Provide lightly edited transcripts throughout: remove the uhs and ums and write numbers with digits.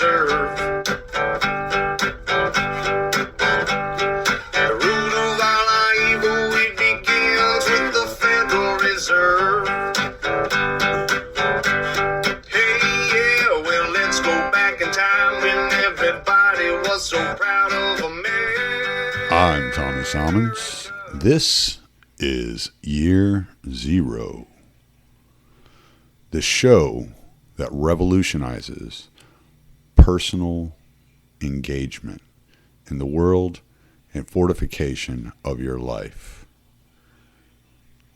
Reserve. The root of all our evil, it begins with the Federal Reserve. Hey, yeah, well, let's go back in time when everybody was so proud of a man. I'm Tommy Salmons. This is Year Zero, the show that revolutionizes personal engagement in the world and fortification of your life.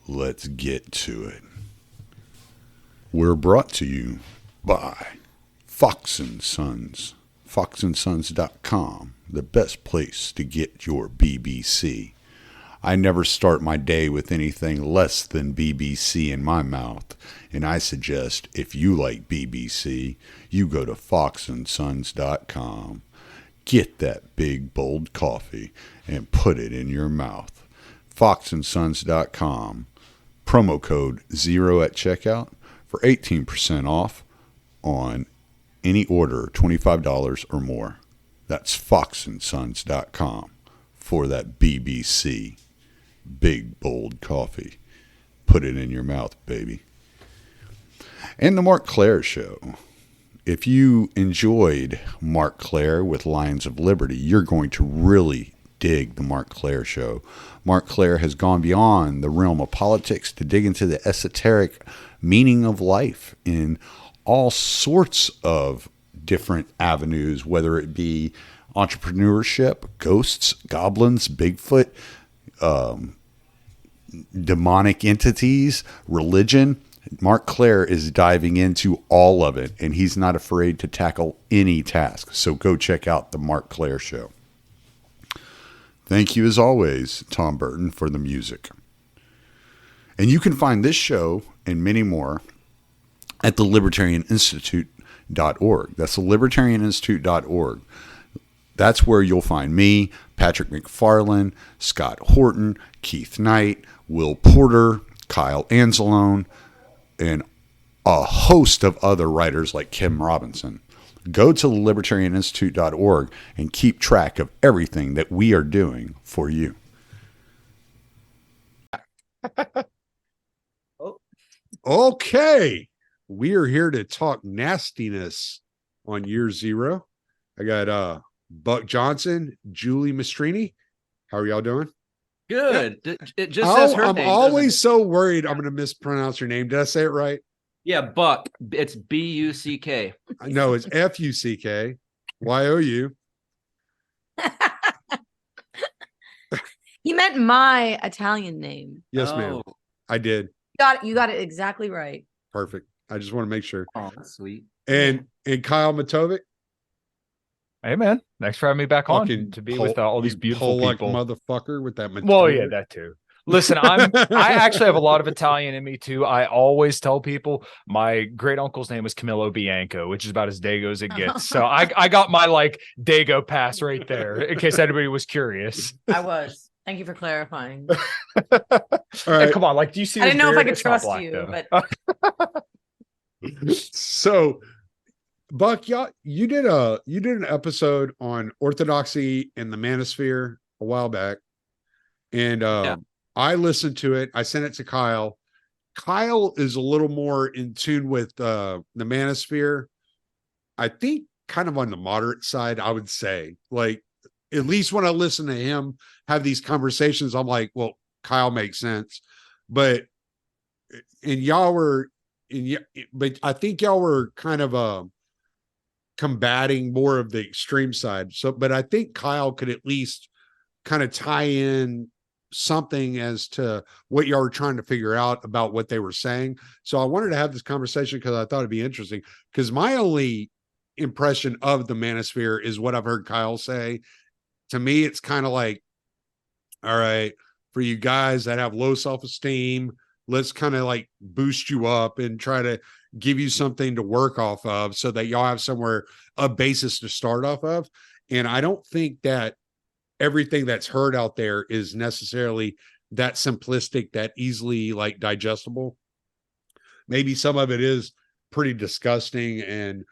Let's get to it. We're brought to you by Fox & Sons, foxandsons.com, the best place to get your BBC. I never start my day with anything less than BBC in my mouth, and I suggest if you like BBC, you go to foxandsons.com, get that big bold coffee, and put it in your mouth. foxandsons.com, promo code 0 at checkout for 18% off on any order $25 or more. That's foxandsons.com for that BBC big bold coffee. Put it in your mouth, baby. And the Mark Claire Show. If you enjoyed Mark Claire with Lions of Liberty, you're going to really dig the Mark Claire Show. Mark Claire has gone beyond the realm of politics to dig into the esoteric meaning of life in all sorts of different avenues, whether it be entrepreneurship, ghosts, goblins, Bigfoot, demonic entities, religion. Mark Claire is diving into all of it, and he's not afraid to tackle any task. So go check out the Mark Claire Show. Thank you, as always, Tom Burton, for the music. And you can find this show and many more at the libertarianinstitute.org. That's the libertarianinstitute.org. That's where you'll find me, Patrick McFarlane, Scott Horton, Keith Knight, Will Porter, Kyle Anzalone, and a host of other writers like Kim Robinson. Go to libertarianinstitute.org and keep track of everything that we are doing for you. Okay. We are here to talk nastiness on Year Zero. I got Buck Johnson, Julie Mastrine. How are y'all doing? Good. It just says her I'm name. always so worried I'm going to mispronounce your name. Did I say it right? Yeah, Buck. It's B-U-C-K. No, it's F-U-C-K. Y-O-U. He meant my Italian name. Yes, ma'am. I did. You got it exactly right. Perfect. I just want to make sure. Oh, that's sweet. And Kyle Matovcik. Hey, man. Thanks for having me back on Fucking to be with all these beautiful people. Motherfucker with that. Well, yeah, that too. Listen, I actually have a lot of Italian in me too. I always tell people my great uncle's name was Camillo Bianco, which is about as Dago as it gets. So I got my like Dago pass right there in case anybody was curious. I was. Thank you for clarifying. All right. And come on, like, do you see? I didn't know if I could It's not trust black, you, though. but So, Buck, you did an episode on orthodoxy and the manosphere a while back, and I listened to it. I sent it to Kyle. Kyle is a little more in tune with the manosphere. I think kind of on the moderate side, I would say. Like, at least when I listen to him have these conversations, I'm like, well, Kyle makes sense. But I think y'all were kind of combating more of the extreme side. So, but I think Kyle could at least kind of tie in something as to what y'all were trying to figure out about what they were saying. So I wanted to have this conversation because I thought it'd be interesting, because my only impression of the manosphere is what I've heard Kyle say. To me, it's kind of like, all right, for you guys that have low self-esteem, let's kind of like boost you up and try to give you something to work off of so that y'all have somewhere, a basis to start off of. And I don't think that everything that's heard out there is necessarily that simplistic, that easily like digestible. Maybe some of it is pretty disgusting and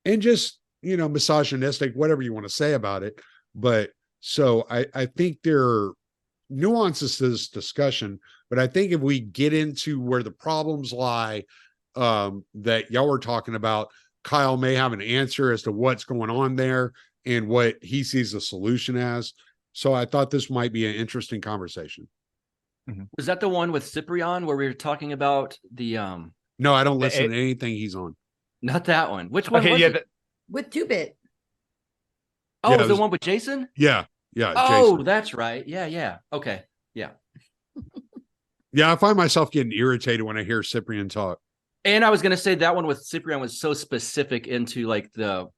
and just, misogynistic, whatever you want to say about it. But so I think there are nuances to this discussion, but I think if we get into where the problems lie, that y'all were talking about, Kyle may have an answer as to what's going on there and what he sees the solution as. So I thought this might be an interesting conversation. Was that the one with Cyprian where we were talking about the No, I don't listen to anything he's on. Not that one. Which one Okay, was yeah, it? With 2-bit. Oh, Yeah, it was it the was- one with Jason? Yeah. Yeah. Oh, Jason. that's right. Yeah. Okay. Yeah. Yeah. I find myself getting irritated when I hear Cyprian talk. And I was gonna say that one with Cyprian was so specific into like the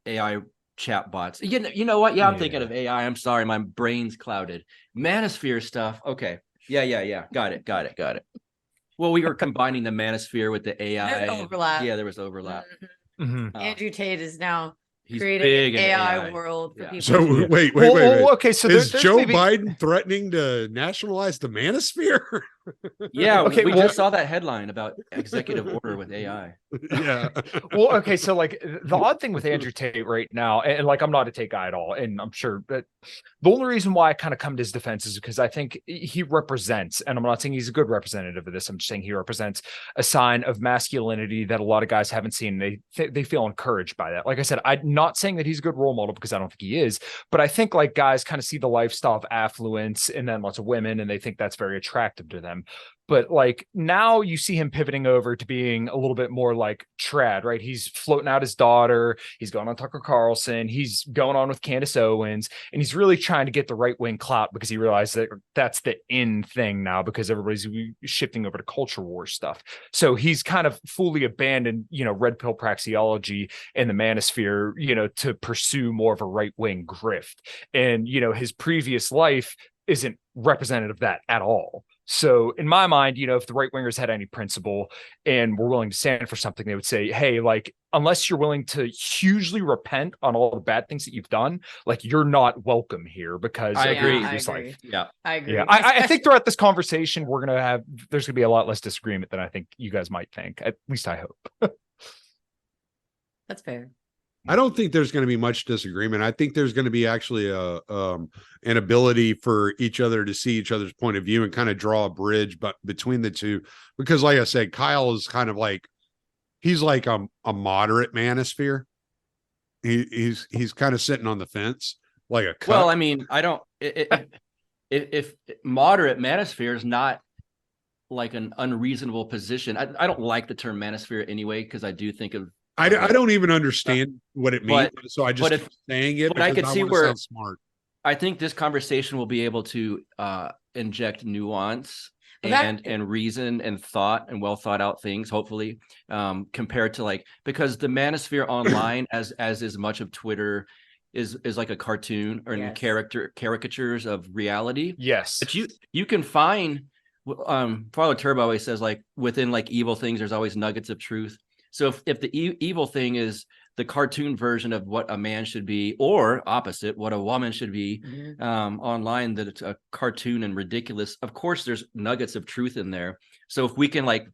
AI chat bots. You know what? Yeah, I'm thinking of AI. I'm sorry, my brain's clouded. Manosphere stuff. Okay. Yeah. Got it. Well, we were combining the Manosphere with the AI. There's overlap. Yeah, there was overlap. Mhm. Andrew Tate is now He's creating big an in AI, AI. world for Yeah. people. So to- wait. Okay, so Is there's Joe maybe- Biden threatening to nationalize the manosphere? Yeah, Okay, we well- just saw that headline about executive order with AI. Yeah. Well, okay, so like the odd thing with Andrew Tate right now, and like I'm not a Tate guy at all, and I'm sure that the only reason why I kind of come to his defense is because I think he represents, and I'm not saying he's a good representative of this, I'm just saying he represents a sign of masculinity that a lot of guys haven't seen. They feel encouraged by that. Like I said, I'm not saying that he's a good role model because I don't think he is, but I think like guys kind of see the lifestyle of affluence and then lots of women, and they think that's very attractive to them. But like now you see him pivoting over to being a little bit more like trad, right? He's floating out his daughter. He's going on Tucker Carlson. He's going on with Candace Owens, and he's really trying to get the right wing clout because he realized that that's the in thing now because everybody's shifting over to culture war stuff. So he's kind of fully abandoned, red pill praxeology and the manosphere, to pursue more of a right wing grift. And, his previous life isn't representative of that at all. So in my mind, if the right wingers had any principle and were willing to stand for something, they would say, hey, like, unless you're willing to hugely repent on all the bad things that you've done, like you're not welcome here because I of your agree. previous I agree. life. Yeah. I agree. Yeah, I think throughout this conversation, there's gonna be a lot less disagreement than I think you guys might think. At least I hope. That's fair. I don't think there's going to be much disagreement. I think there's going to be actually an ability for each other to see each other's point of view and kind of draw a bridge, but between the two, because like I said, Kyle is kind of like, he's like a moderate manosphere. He's kind of sitting on the fence, like a cut. Well, I mean, I don't. If moderate manosphere is not like an unreasonable position, I don't like the term manosphere anyway because I do think of. I don't even understand what it means, so I just but keep saying it. but I because could see wanna where- sound smart. I think this conversation will be able to inject nuance Well, that- and reason and thought and well thought out things, hopefully, compared to like, because the manosphere online, as is much of Twitter, is like a cartoon or Yes. caricatures of reality. Yes. But you can find, Father Turbo always says, like, within like evil things, there's always nuggets of truth. So if the evil thing is the cartoon version of what a man should be, or opposite, what a woman should be, Mhm. online, that it's a cartoon and ridiculous, of course there's nuggets of truth in there. So if we can like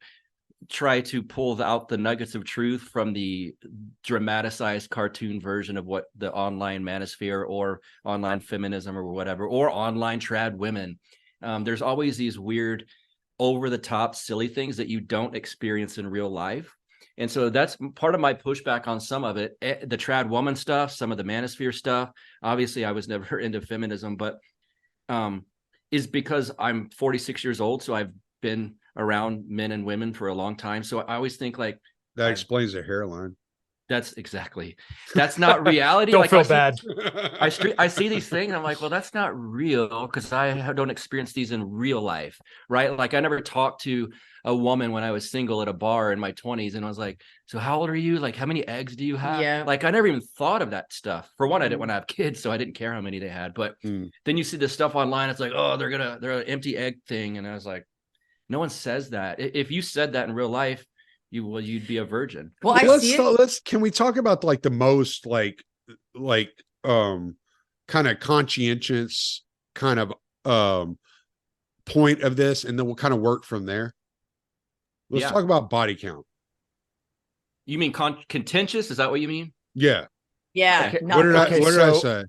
try to pull out the nuggets of truth from the dramatized cartoon version of what the online manosphere or online feminism or whatever, or online trad women, there's always these weird over the top silly things that you don't experience in real life. And so that's part of my pushback on some of it, the trad woman stuff, some of the manosphere stuff. Obviously, I was never into feminism, but is because I'm 46 years old. So I've been around men and women for a long time. So I always think like, That explains the hairline. that's not reality. Don't Like, feel I see- bad. I see these things and I'm like, well, that's not real because I don't experience these in real life, right? Like I never talked to a woman when I was single at a bar in my 20s and I was like, so how old are you? Like, how many eggs do you have? Yeah. Like, I never even thought of that stuff. For one, I didn't want to have kids, so I didn't care how many they had. But Mm. then you see this stuff online. It's like, oh, they're an empty egg thing. And I was like, no one says that. If you said that in real life, you'd be a virgin. Well, I see it. Can we talk about like the most like kind of conscientious kind of point of this, and then we'll kind of work from there. Let's Yeah. talk about body count. You mean contentious? Is that what you mean? Yeah. Yeah. Okay. not What did I Okay, what did I so- say?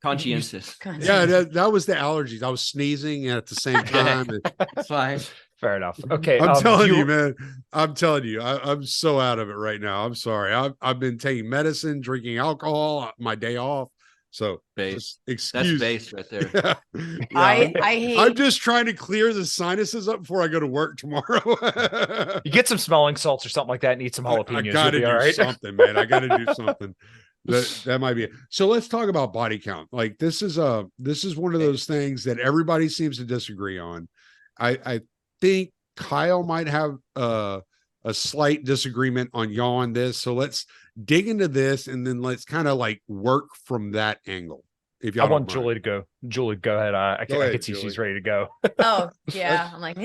Conscientious. Yeah, that was the allergies. I was sneezing at the same time. It's fine. Fair enough. Okay. I'm telling do you, man. I'm telling you, I'm so out of it right now. I'm sorry. I've been taking medicine, drinking alcohol, my day off. So Base. just That's excuse. base right there. Yeah. I I'm hate just trying to clear the sinuses up before I go to work tomorrow. You get some smelling salts or something like that and eat some I jalapenos. gotta You'll be all do right. something, man. I gotta do something. That might be it. So let's talk about body count. Like this is one of those things that everybody seems to disagree on. I think Kyle might have a slight disagreement on y'all on this. So let's dig into this and then let's kind of like work from that angle. If y'all I want don't mind. Julie to go. Julie, go ahead. I Go can ahead, see she's Julie. ready to go. oh yeah. I'm like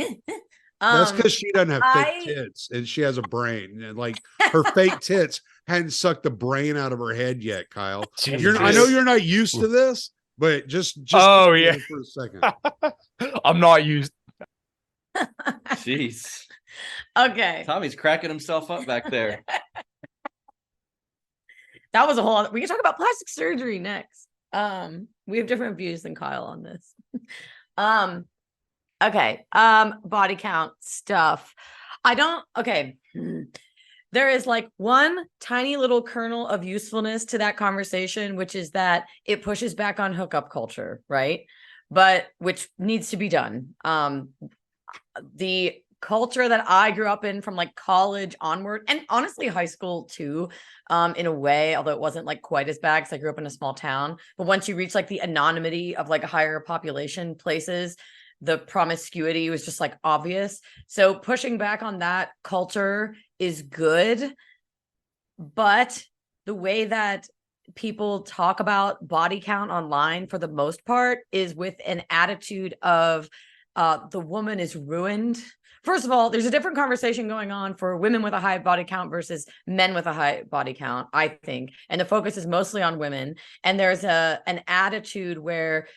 That's because she doesn't have fake I- tits and she has a brain. And like her fake tits hadn't sucked the brain out of her head yet, Kyle. I know you're not used to this, but just Oh, consider yeah. it for a second. I'm not used. Jeez. okay. Tommy's cracking himself up back there. That was a whole other, we can talk about plastic surgery next. We have different views than Kyle on this. Okay. Body count stuff. Okay. There is like one tiny little kernel of usefulness to that conversation, which is that it pushes back on hookup culture, right? But which needs to be done. The culture that I grew up in from like college onward, and honestly high school too, in a way, although it wasn't like quite as bad because I grew up in a small town. But once you reach like the anonymity of like higher population places, the promiscuity was just like obvious. So pushing back on that culture is good. But the way that people talk about body count online for the most part is with an attitude of the woman is ruined. First of all, there's a different conversation going on for women with a high body count versus men with a high body count, I think. And the focus is mostly on women. And there's an attitude where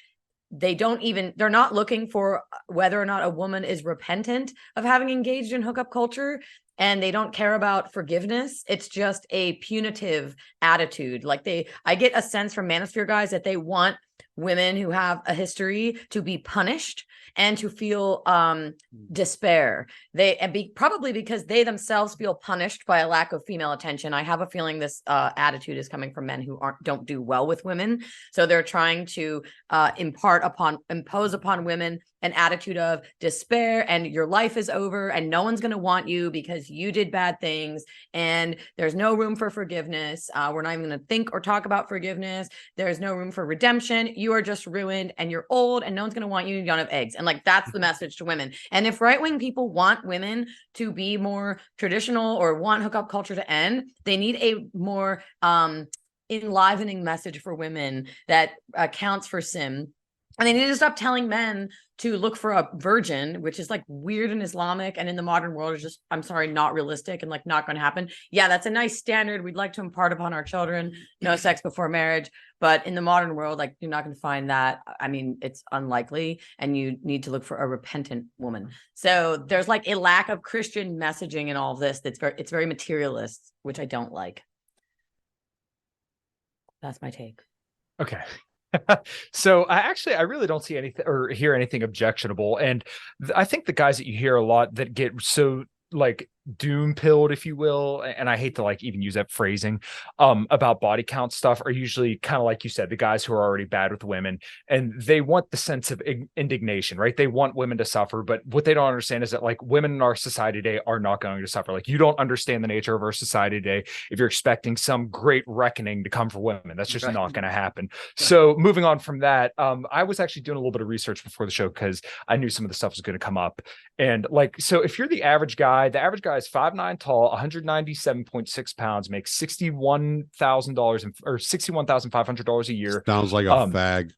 they're not looking for whether or not a woman is repentant of having engaged in hookup culture. And they don't care about forgiveness. It's just a punitive attitude. Like I get a sense from manosphere guys that they want women who have a history to be punished and to feel despair. Probably because they themselves feel punished by a lack of female attention. I have a feeling this attitude is coming from men who don't do well with women. So they're trying to impose upon women an attitude of despair and your life is over and no one's going to want you because you did bad things and there's no room for forgiveness. We're not even going to think or talk about forgiveness. There's no room for redemption. You are just ruined and you're old and no one's going to want you. You don't have eggs. And like, that's the message to women. And if right-wing people want women to be more traditional or want hookup culture to end, they need a more enlivening message for women that accounts for sin. And they need to stop telling men to look for a virgin, which is like weird and Islamic and in the modern world is just, I'm sorry, not realistic and like not going to happen. Yeah, that's a nice standard we'd like to impart upon our children. No sex before marriage. But in the modern world, like you're not going to find that. I mean, it's unlikely and you need to look for a repentant woman. So there's like a lack of Christian messaging in all of this. It's very materialist, which I don't like. That's my take. Okay. So I really don't see anything or hear anything objectionable. And I think the guys that you hear a lot that get so like doom pilled, if you will, and I hate to like even use that phrasing about body count stuff, are usually kind of like you said, the guys who are already bad with women, and they want the sense of indignation, right? They want women to suffer, but what they don't understand is that like women in our society today are not going to suffer. Like you don't understand the nature of our society today if you're expecting some great reckoning to come for women. That's just not going to happen. So moving on from that, I was actually doing a little bit of research before the show because I knew some of the stuff was going to come up. And like, so if you're the average guy is 5'9" tall, 197.6 pounds, makes $61,000 or $61,500 a year. Sounds like a fag.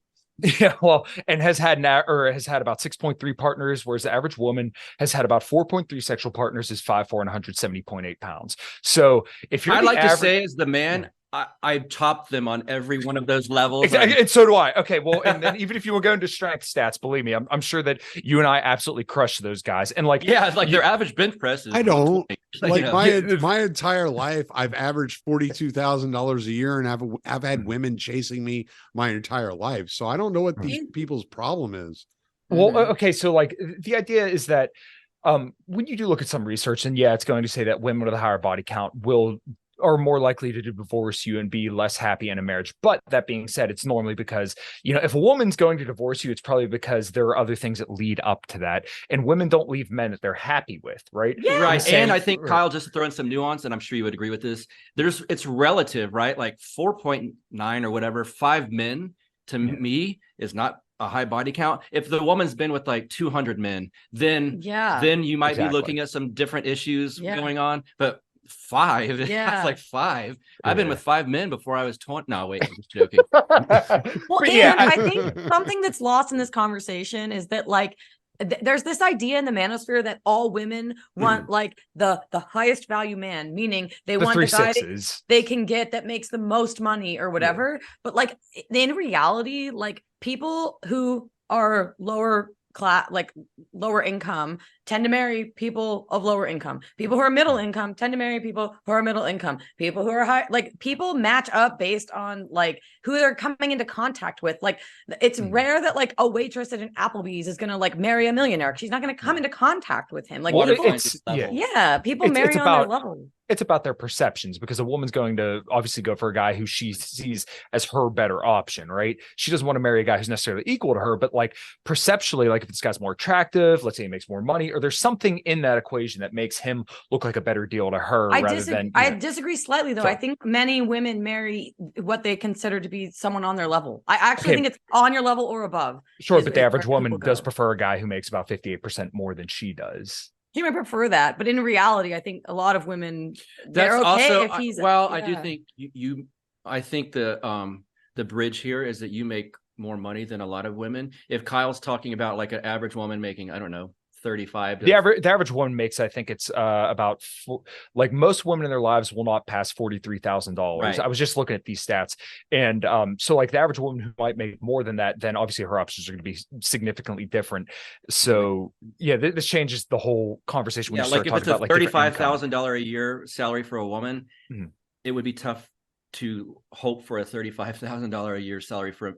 Yeah, well, and has had about 6.3 partners, whereas the average woman has had about 4.3 sexual partners, is 5'4" and 170.8 pounds. So if you're I'd like to say as the man, I topped them on every one of those levels. Exactly. And so do I. Okay, well, and then even if you were going to strength stats, believe me, I'm sure that you and I absolutely crushed those guys. And like, yeah, like their average bench press is I don't 120, like you know? my entire life. I've averaged $42,000 a year, and I've had women chasing me my entire life. So I don't know what these people's problem is. well, okay, so like the idea is that when you do look at some research, and yeah, it's going to say that women with a higher body count are more likely to divorce you and be less happy in a marriage. But that being said, it's normally because, you know, if a woman's going to divorce you, it's probably because there are other things that lead up to that. And women don't leave men that they're happy with, right? Yeah. Right. And I think, Kyle, just to throw in some nuance, and I'm sure you would agree with this, it's relative, right? Like 4.9 or whatever, 5 men to me is not a high body count. If the woman's been with like 200 men, then you might be looking at some different issues going on. But 5, that's like 5. I've been with 5 men before I was 20. No, wait, I'm just joking. Well, and I think something that's lost in this conversation is that like there's this idea in the manosphere that all women want like the highest value man, meaning they want the guy that they can get that makes the most money or whatever. But like in reality, like people who are lower class, like lower income, tend to marry people of lower income. People who are middle income tend to marry people who are middle income. People who are high, like people match up based on like who they're coming into contact with. Like it's rare that like a waitress at an Applebee's is gonna like marry a millionaire. She's not gonna come into contact with him. Like people marry on their level. It's about their perceptions, because a woman's going to obviously go for a guy who she sees as her better option, right? She doesn't want to marry a guy who's necessarily equal to her, but like perceptually, like if this guy's more attractive, let's say he makes more money, or there's something in that equation that makes him look like a better deal to her. I disagree slightly though. I think many women marry what they consider to be someone on their level. I actually think it's on your level or above. Sure, but the average woman does prefer a guy who makes about 58% more than she does. He might prefer that, but in reality, I think a lot of women they're okay if he's I do think I think the bridge here is that you make more money than a lot of women. If Kyle's talking about like an average woman making, I don't know, 35 to... the average woman makes, I think it's about like most women in their lives will not pass $43,000. Right. I was just looking at these stats, and so like the average woman who might make more than that, then obviously her options are going to be significantly different. So yeah, this changes the whole conversation. When you start like if it's about, a $35,000 a year salary for a woman, it would be tough to hope for a $35,000 a year salary for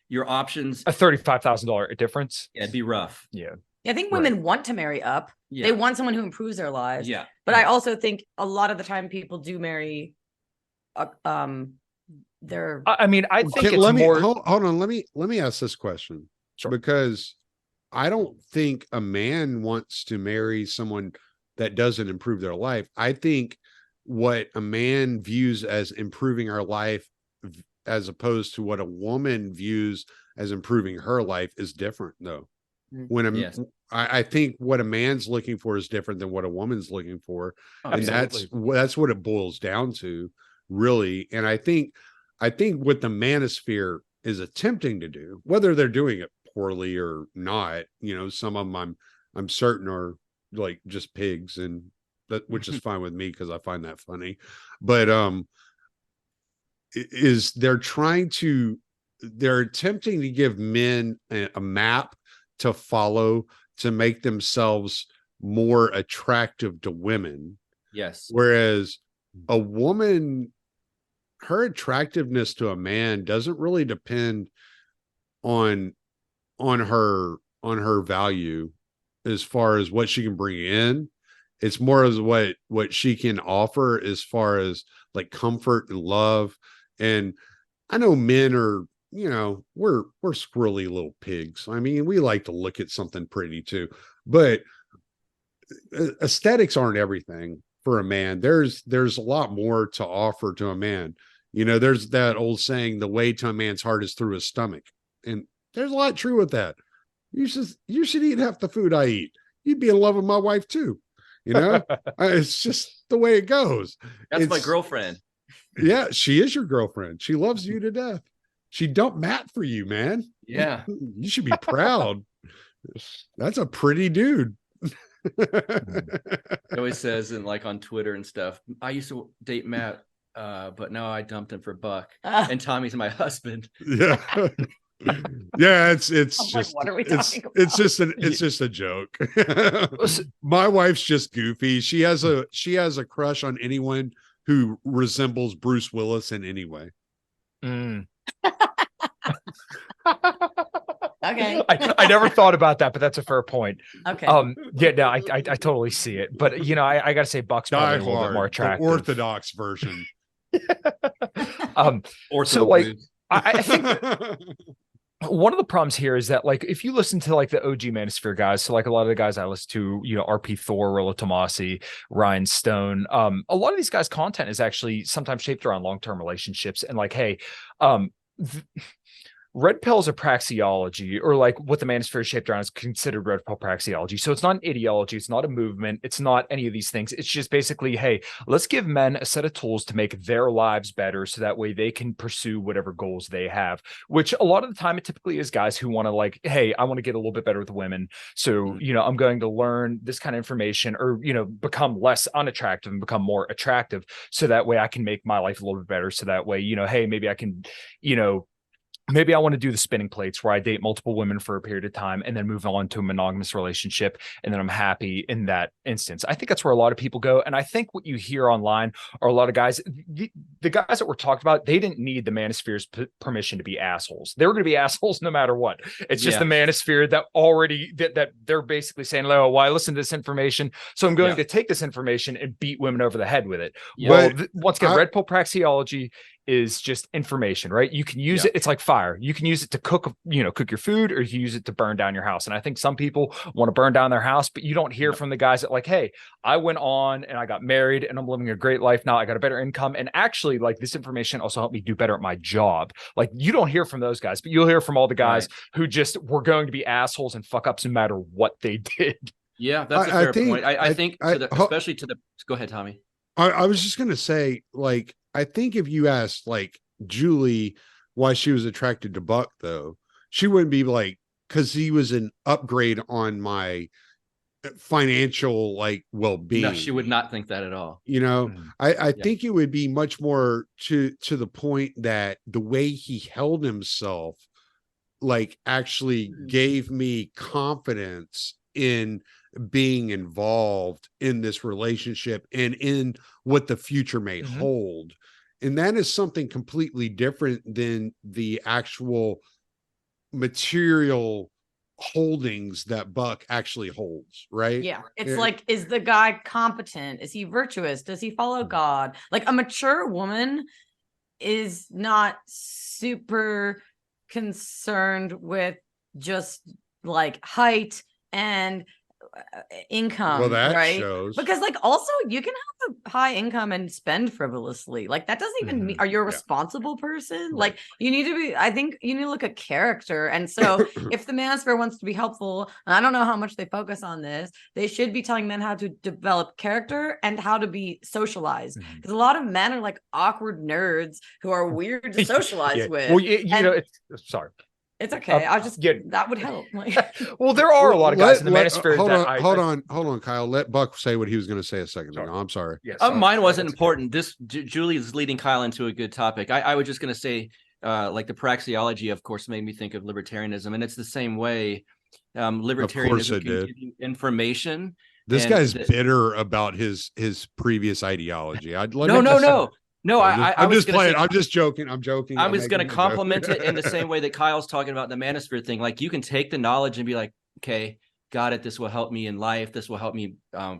your options. A $35,000 difference. Yeah, it'd be rough. Yeah. I think women want to marry up. They want someone who improves their lives. Yeah. But I also think a lot of the time people do marry their... I mean, I think it's more... Hold on. Let me ask this question. Sure. Because I don't think a man wants to marry someone that doesn't improve their life. I think what a man views as improving our life as opposed to what a woman views as improving her life is different though. When I think what a man's looking for is different than what a woman's looking for. And that's what it boils down to, really. And I think what the manosphere is attempting to do, whether they're doing it poorly or not, you know, some of them I'm certain are like just pigs, and that, which is fine with me because I find that funny. But they're attempting to give men a map to follow to make themselves more attractive to women. Yes. Whereas a woman, her attractiveness to a man doesn't really depend on her value as far as what she can bring in. It's more as what she can offer as far as like comfort and love. And I know men are, you know, we're squirrely little pigs. I mean, we like to look at something pretty too, but aesthetics aren't everything for a man. There's a lot more to offer to a man. You know, there's that old saying, the way to a man's heart is through his stomach. And there's a lot true with that. You should eat half the food I eat. You'd be in love with my wife too. You know, it's just the way it goes. That's my girlfriend. Yeah, she is your girlfriend. She loves you to death. She dumped Matt for you, man. Yeah. You should be proud. That's a pretty dude. He always says, and like on Twitter and stuff, I used to date Matt But no, I dumped him for Buck, Uh, and Tommy's my husband. Yeah. Yeah, it's I'm like, just what are we it's talking it's about? just a joke. My wife's just goofy. She has a crush on anyone who resembles Bruce Willis in any way. Mm. Okay. I never thought about that, but that's a fair point. Okay. Yeah, no, I totally see it, but I gotta say, Buck's Die probably a little bit more Hard, the attractive. Orthodox version. So like, I think one of the problems here is that, like, if you listen to like the OG Manosphere guys, so like a lot of the guys I listen to, RP Thor, Rollo Tomasi, Ryan Stone, a lot of these guys' content is actually sometimes shaped around long-term relationships, and like, hey, red pill is a praxeology, or like what the Manosphere is shaped around is considered red pill praxeology. So it's not an ideology, it's not a movement, it's not any of these things. It's just basically, hey, let's give men a set of tools to make their lives better, so that way they can pursue whatever goals they have. Which a lot of the time it typically is guys who want to, like, hey, I want to get a little bit better with women, so I'm going to learn this kind of information, or become less unattractive and become more attractive, so that way I can make my life a little bit better. So that way, hey, maybe I can, maybe I want to do the spinning plates where I date multiple women for a period of time and then move on to a monogamous relationship, and then I'm happy in that instance. I think that's where a lot of people go. And I think what you hear online are a lot of guys, the guys that we're talking about, they didn't need the Manosphere's permission to be assholes. They were going to be assholes no matter what. It's just the Manosphere that already, that they're basically saying, oh, well, I listened to this information, so I'm going to take this information and beat women over the head with it. Well, once again, red pill praxeology is just information, right? You can use it. It's like fire. You can use it to cook your food, or you can use it to burn down your house. And I think some people want to burn down their house, but you don't hear from the guys that, like, hey, I went on and I got married and I'm living a great life now. I got a better income. And actually, like, this information also helped me do better at my job. Like, you don't hear from those guys, but you'll hear from all the guys who just were going to be assholes and fuck ups no matter what they did. Yeah, that's a fair point. I think especially to the, go ahead, Tommy. I was just going to say, like, I think if you asked like Julie why she was attracted to Buck, though, she wouldn't be like, because he was an upgrade on my financial like well-being. No, she would not think that at all. I think it would be much more to the point that the way he held himself like actually gave me confidence in being involved in this relationship and in what the future may hold. And that is something completely different than the actual material holdings that Buck actually holds, right? Yeah. It's like, is the guy competent? Is he virtuous? Does he follow God? Like, a mature woman is not super concerned with just like height and income. Well, that right shows, because like also you can have a high income and spend frivolously. Like, that doesn't even mean, are you a responsible person? Like, you need to be, I think you need to look at character. And so if the Manosphere wants to be helpful, and I don't know how much they focus on this, they should be telling men how to develop character and how to be socialized, because a lot of men are like awkward nerds who are weird to socialize with. Well, sorry. It's okay. I'll just that would help. Well, there are a lot of guys in the Manosphere. Hold on, Kyle. Let Buck say what he was going to say a second ago. I'm sorry. Yes, mine wasn't important. This Julie is leading Kyle into a good topic. I was just going to say, like, the praxeology, of course, made me think of libertarianism, and it's the same way. Libertarianism can give you information. This guy's bitter about his previous ideology. No, I'm just playing. I'm just joking. I'm joking. I was going to compliment it in the same way that Kyle's talking about the Manosphere thing. Like, you can take the knowledge and be like, okay, got it. This will help me in life. This will help me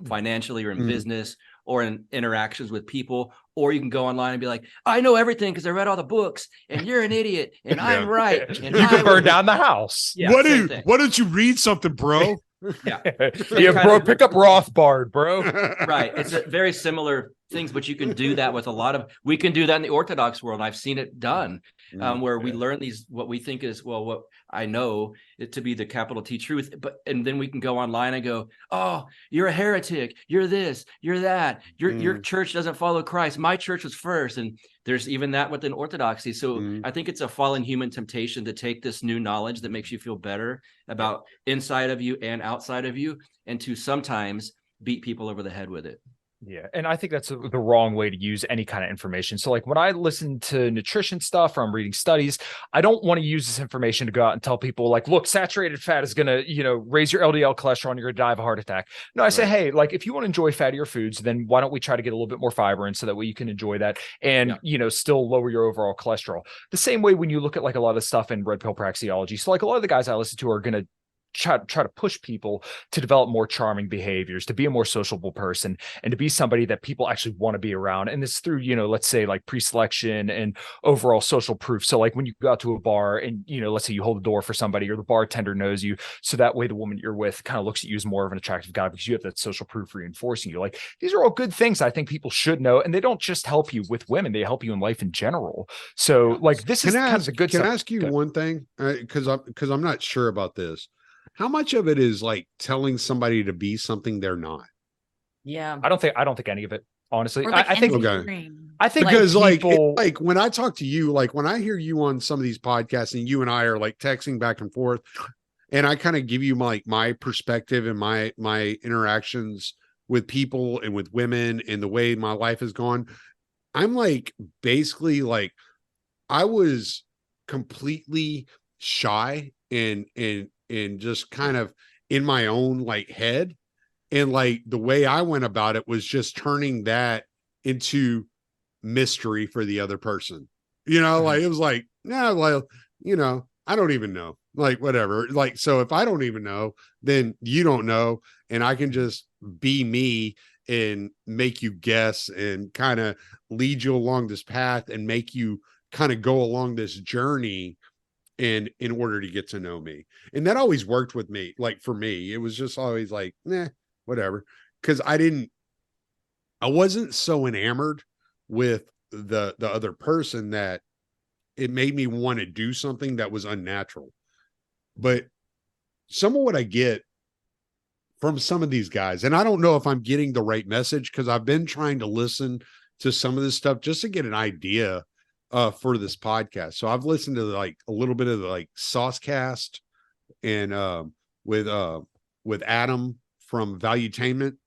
financially or in business or in interactions with people. Or you can go online and be like, I know everything because I read all the books, and you're an idiot, and I'm right. And you can burn down the house. Yeah, why don't you read something, bro? Yeah, bro, pick up Rothbard, bro. Right. It's very similar things, but you can do that with we can do that in the Orthodox world. I've seen it done where we learn what we think is, what I know it to be the capital T truth. And then we can go online and go, oh, you're a heretic. You're this, you're that. Your church doesn't follow Christ. My church was first. And there's even that within Orthodoxy. So I think it's a fallen human temptation to take this new knowledge that makes you feel better about inside of you and outside of you, and to sometimes beat people over the head with it. Yeah. And I think that's the wrong way to use any kind of information. So like when I listen to nutrition stuff or I'm reading studies, I don't want to use this information to go out and tell people like, look, saturated fat is going to, raise your LDL cholesterol and you're going to die of a heart attack. No, I say, hey, like if you want to enjoy fattier foods, then why don't we try to get a little bit more fiber in so that way you can enjoy that and, still lower your overall cholesterol. The same way when you look at like a lot of stuff in red pill praxeology. So like a lot of the guys I listen to are going to try to push people to develop more charming behaviors, to be a more sociable person, and to be somebody that people actually want to be around. And this through, let's say like pre-selection and overall social proof. So like when you go out to a bar and, let's say you hold the door for somebody or the bartender knows you. So that way the woman you're with kind of looks at you as more of an attractive guy because you have that social proof reinforcing you. Like these are all good things I think people should know. And they don't just help you with women, they help you in life in general. So like this is kind of a good Can I ask you one thing? Because I'm not sure about this. How much of it is like telling somebody to be something they're not? Yeah. I don't think any of it, honestly. Like I think because people... like when I talk to you, like when I hear you on some of these podcasts and you and I are like texting back and forth, and I kind of give you my perspective and my interactions with people and with women and the way my life has gone, I'm like basically like I was completely shy and just kind of in my own like head. And like the way I went about it was just turning that into mystery for the other person. Like it was like, nah, well, I don't even know. Like whatever. Like, so if I don't even know, then you don't know. And I can just be me and make you guess and kind of lead you along this path and make you kind of go along this journey and in order to get to know me. And that always worked with me. Like for me, it was just always like, whatever. Cause I wasn't so enamored with the other person that it made me want to do something that was unnatural. But some of what I get from some of these guys, and I don't know if I'm getting the right message because I've been trying to listen to some of this stuff just to get an idea for this podcast. So I've listened to like a little bit of the like Saucecast and with Adam from Valuetainment.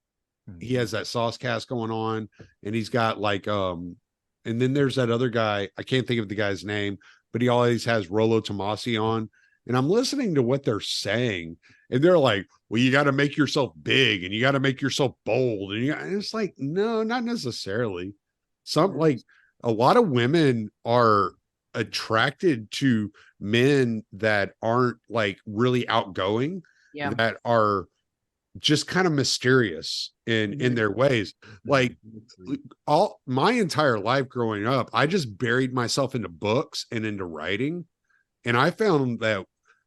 He has that Saucecast going on, and he's got like and then there's that other guy, I can't think of the guy's name, but he always has Rollo Tomasi on. And I'm listening to what they're saying, and they're like, well, you got to make yourself big and you got to make yourself bold. And it's like, no, not necessarily. Like a lot of women are attracted to men that aren't like really outgoing, that are just kind of mysterious in their ways. Like all my entire life growing up, I just buried myself into books and into writing. And I found that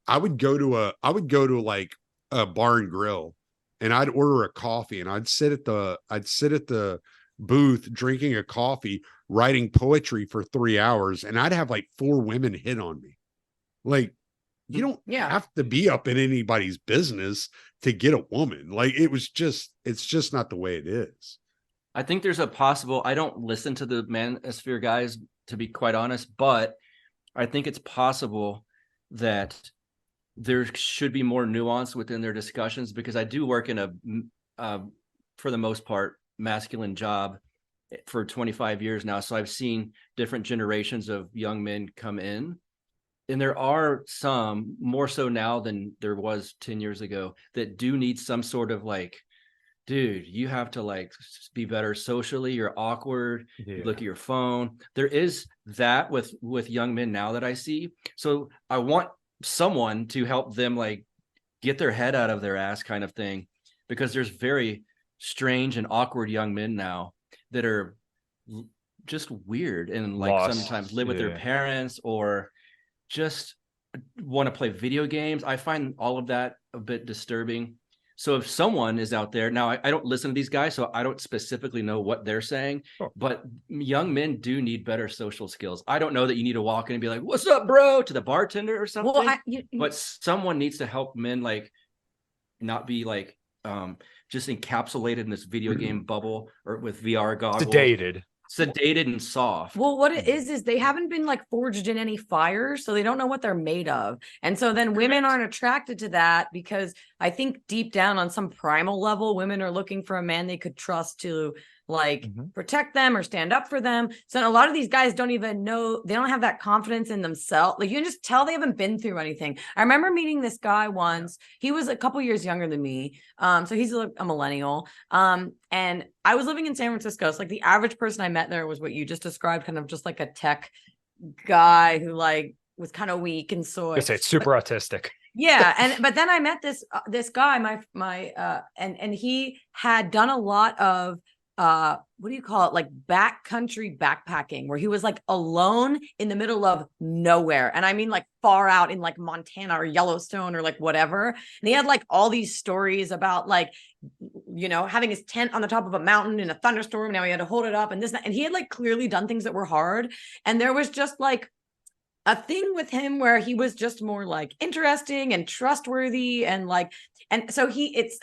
I would go to like a bar and grill and I'd order a coffee and I'd sit at the booth drinking a coffee, writing poetry for 3 hours, and I'd have like 4 women hit on me. Like, you don't have to be up in anybody's business to get a woman. Like it's just not the way it is. I think there's I don't listen to the manosphere guys, to be quite honest, but I think it's possible that there should be more nuance within their discussions, because I do work in a, for the most part, masculine job for 25 years now. So I've seen different generations of young men come in, and there are some more so now than there was 10 years ago that do need some sort of like, dude, you have to like be better socially. You're awkward. You look at your phone. There is that with young men now that I see. So I want someone to help them like get their head out of their ass kind of thing, because there's very strange and awkward young men now that are just weird and like lost. Sometimes live with their parents or just want to play video games. I find all of that a bit disturbing. So if someone is out there now, I don't listen to these guys, so I don't specifically know what they're saying, but young men do need better social skills. I don't know that you need to walk in and be like, "What's up, bro?" to the bartender or something. Well, but someone needs to help men like not be like just encapsulated in this video game bubble or with VR goggles. sedated and soft. Well, what it is they haven't been like forged in any fire, so they don't know what they're made of. And so then women aren't attracted to that because I think deep down on some primal level, women are looking for a man they could trust to like protect them or stand up for them. So a lot of these guys don't even know, they don't have that confidence in themselves. Like you can just tell they haven't been through anything. I remember meeting this guy once. He was a couple years younger than me. So he's a millennial. And I was living in San Francisco. So like the average person I met there was what you just described, kind of just like a tech guy who like was kind of weak and soy. It's super autistic. Yeah, but then I met this guy, and he had done a lot of what do you call it, like backcountry backpacking, where he was like alone in the middle of nowhere, and I mean like far out in like Montana or Yellowstone or like whatever. And he had like all these stories about like, you know, having his tent on the top of a mountain in a thunderstorm. Now he had to hold it up and this and he had like clearly done things that were hard, and there was just like a thing with him where he was just more like interesting and trustworthy and like, and so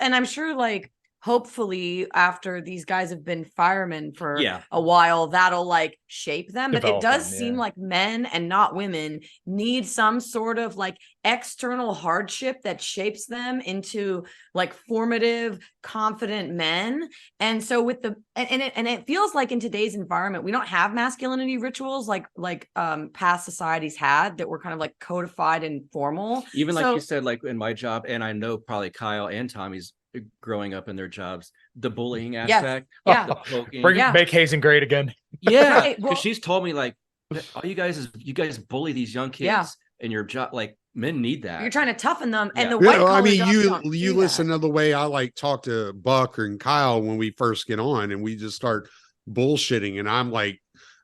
and I'm sure like hopefully after these guys have been firemen for a while, that'll like shape them. But it does seem like men and not women need some sort of like external hardship that shapes them into like formative, confident men. And so with it feels like in today's environment, we don't have masculinity rituals like past societies had that were kind of like codified and formal. Even like you said, like in my job, and I know probably Kyle and Tommy's growing up in their jobs, the bullying aspect, the poking. Make hazing great again. Yeah, Right, well, because she's told me like, all you guys bully these young kids in your job. Like men need that. You're trying to toughen them, and the You white know, I collar mean, jobs don't you do listen that. to the way I like talk to Buck and Kyle when we first get on, and we just start bullshitting, and I'm like,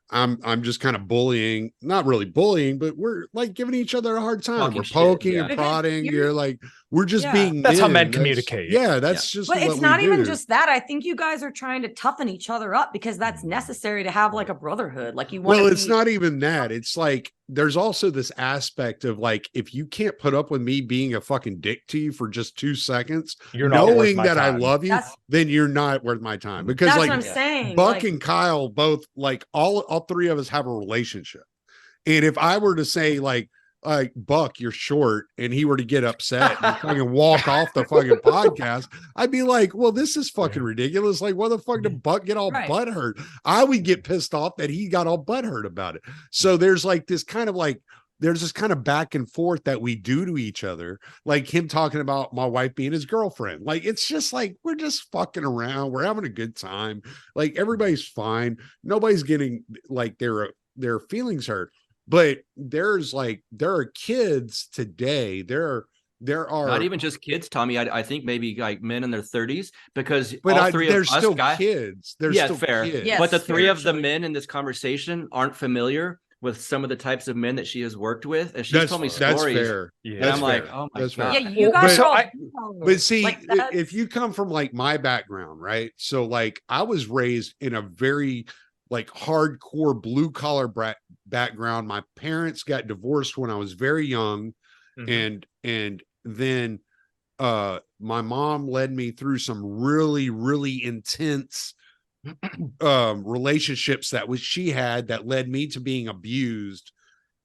I'm just kind of bullying, not really bullying, but we're like giving each other a hard time. Talking we're shit, poking and Because prodding. you're- You're like, we're just being That's how men. men communicate. That's just But what it's not we even do. just that. I think you guys are trying to toughen each other up because that's necessary to have like a brotherhood. Like you want. Well, it's not even that. It's like there's also this aspect of like, if you can't put up with me being a fucking dick to you for just 2 seconds, You're not worth knowing my that I time. love you, That's- then you're not worth my time. Because That's like what I'm saying. Buck Like, and Kyle both, like all three of us have a relationship. And if I were to say like Buck, you're short, and he were to get upset and fucking walk off the fucking podcast, I'd be like, well, this is fucking ridiculous. Like, what the fuck did Buck get all butthurt? I would get pissed off that he got all butthurt about it. So there's like this kind of like, there's this kind of back and forth that we do to each other, like him talking about my wife being his girlfriend. Like, it's just like, we're just fucking around. We're having a good time. Like, everybody's fine. Nobody's getting like their feelings hurt. But there are kids today. There are not even just kids, Tommy. I think maybe like men in their 30s, because but all three they're of us still guys, kids. They're still fair. kids. Yes, but the three of the spiritually. men in this conversation aren't familiar with some of the types of men that she has worked with, and she's told me That's stories. fair. Yeah. And That's I'm like, fair. oh my That's god. fair. yeah, you Well, guys. but- are But see, like, if you come from like my background, right? So like I was raised in a very like hardcore blue collar background. My parents got divorced when I was very young. And then my mom led me through some really, really intense relationships she had that led me to being abused.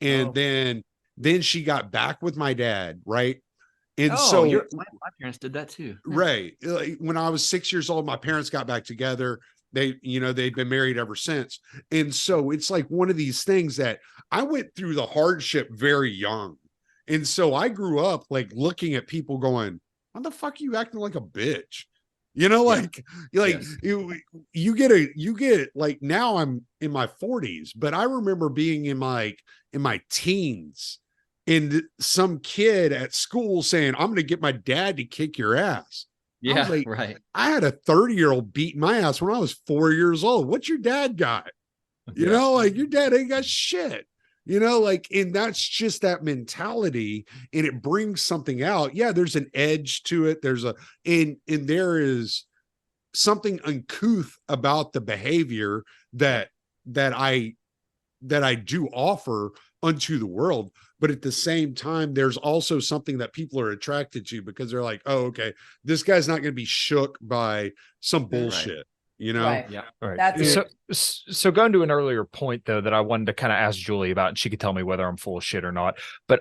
And then she got back with my dad, right? And so my parents did that too. right, like, when I was 6 years old, my parents got back together. They'd been married ever since. And so it's like one of these things that I went through the hardship very young. And so I grew up like looking at people going, "Why the fuck are you acting like a bitch?" Like you get like, now I'm in my 40s, but I remember being in my teens, and some kid at school saying, "I'm going to get my dad to kick your ass." Yeah, like, right. I had a 30-year-old beating my ass when I was 4 years old. What's your dad got? Like, your dad ain't got shit. Like, and that's just that mentality, and it brings something out. Yeah, there's an edge to it. And there is something uncouth about the behavior that I do offer unto the world. But at the same time, there's also something that people are attracted to, because they're like, oh, okay, this guy's not going to be shook by some bullshit. you know? Right. Yeah. All right. That's So going to an earlier point though that I wanted to kind of ask Julie about, and she could tell me whether I'm full of shit or not. But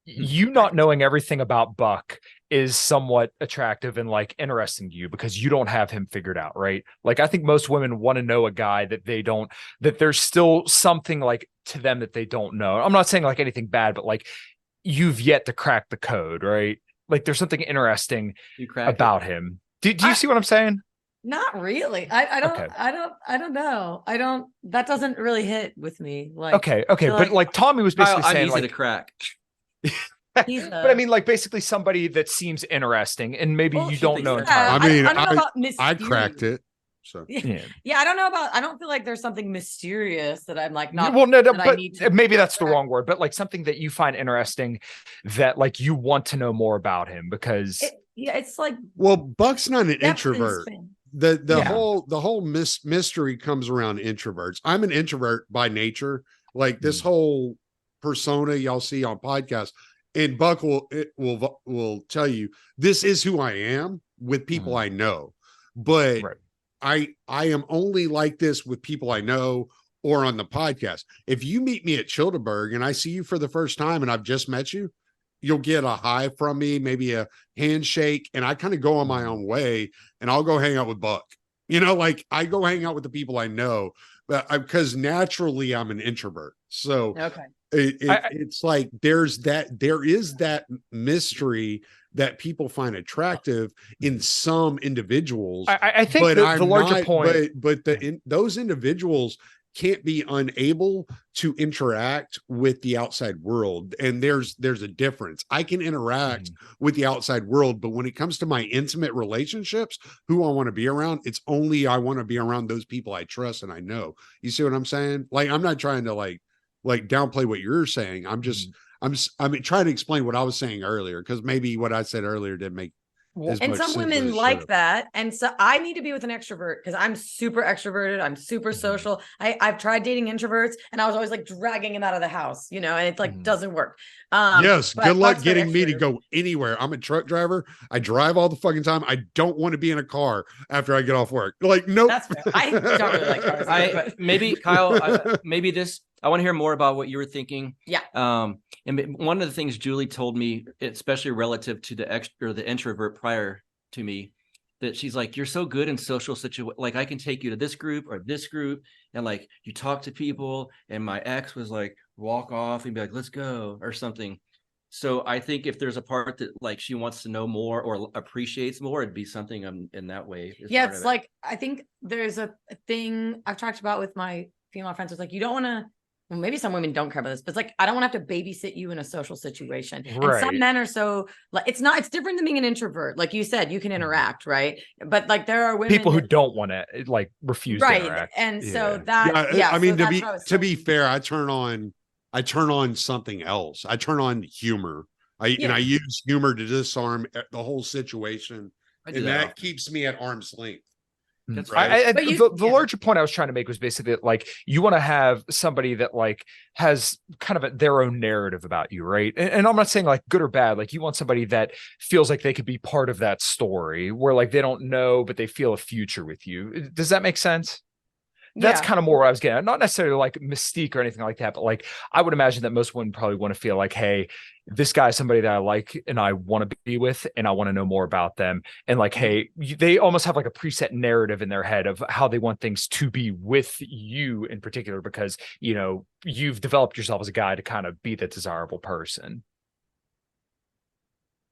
you not knowing everything about Buck is somewhat attractive and like interesting to you because you don't have him figured out, right? Like I think most women want to know a guy that that there's still something like to them that they don't know. I'm not saying like anything bad, but like you've yet to crack the code, right? Like there's something interesting You cracked about him. Do you see what I'm saying? not really. I don't. Okay. I don't know. I don't. That doesn't really hit with me. Like Okay, I but feel like Tommy was Kyle, basically I'm saying easy like to crack. he's but I mean like basically somebody that seems interesting and maybe Well, you she don't thinks know so. entirely. I mean, I don't know about I cracked mysterious. it. So Yeah. Yeah, I don't know about. I don't feel like there's something mysterious that I'm like not. Well, no, that I but need to maybe that's the crack. wrong word, but like something that you find interesting that like you want to know more about him because Yeah, it's like well, Buck's not an depth in his introvert. fan. The Yeah. whole mystery comes around introverts. I'm an introvert by nature. Like this whole persona y'all see on podcasts, and Buck will tell you this is who I am with people I know, but right. I am only like this with people I know or on the podcast. If you meet me at Childeberg and I see you for the first time and I've just met you, you'll get a hi from me, maybe a handshake, and I kind of go on my own way and I'll go hang out with Buck. You know, like I go hang out with the people I know, but because naturally I'm an introvert. So Okay. it's like there is that mystery that people find attractive in some individuals. I think but the larger point, but those individuals can't be unable to interact with the outside world, and there's a difference. I can interact with the outside world, but when it comes to my intimate relationships, who I want to be around, it's only I want to be around those people I trust and I know. You see what I'm saying? Like I'm not trying to like downplay what you're saying. I'm just I'm trying to explain what I was saying earlier, because maybe what I said earlier didn't make as And much some sense as women it like should've. that. And so I need to be with an extrovert because I'm super extroverted. I'm super social. I've tried dating introverts and I was always like dragging him out of the house, you know, and it like doesn't work. Yes, But good luck Buck's very getting me to extroverted. go anywhere. I'm a truck driver. I drive all the fucking time. I don't want to be in a car after I get off work. Like, nope. That's fair. I don't really like cars. But Maybe Kyle, maybe this. I want to hear more about what you were thinking. Yeah. And one of the things Julie told me, especially relative to the introvert prior to me, that she's like, you're so good in social situations. Like I can take you to this group or this group, and like you talk to people. And my ex was like, walk off and be like, let's go or something. So I think if there's a part that like she wants to know more or appreciates more, it'd be something in that way. yeah, it's like I think there's a thing I've talked about with my female friends. It's like you don't want to. Well, maybe some women don't care about this, but it's like I don't want to have to babysit you in a social situation. And some Right. men are so like it's different than being an introvert. Like you said, you can interact, right? But like there are women people who don't want to like refuse to right. interact. And Yeah. so that I mean, so to that's what I was be saying. fair, I turn on something else. I turn on humor. And I use humor to disarm the whole situation, I do and that that often. keeps me at arm's length. That's right. But The larger point I was trying to make was basically that, like you want to have somebody that like has kind of their own narrative about you, right? And I'm not saying like good or bad. Like you want somebody that feels like they could be part of that story, where like they don't know but they feel a future with you. Does that make sense? That's kind of more what I was getting at. Not necessarily like mystique or anything like that, but like I would imagine that most women probably want to feel like, hey, this guy is somebody that I like and I want to be with and I want to know more about them. And like, hey, they almost have like a preset narrative in their head of how they want things to be with you in particular, because, you know, you've developed yourself as a guy to kind of be the desirable person.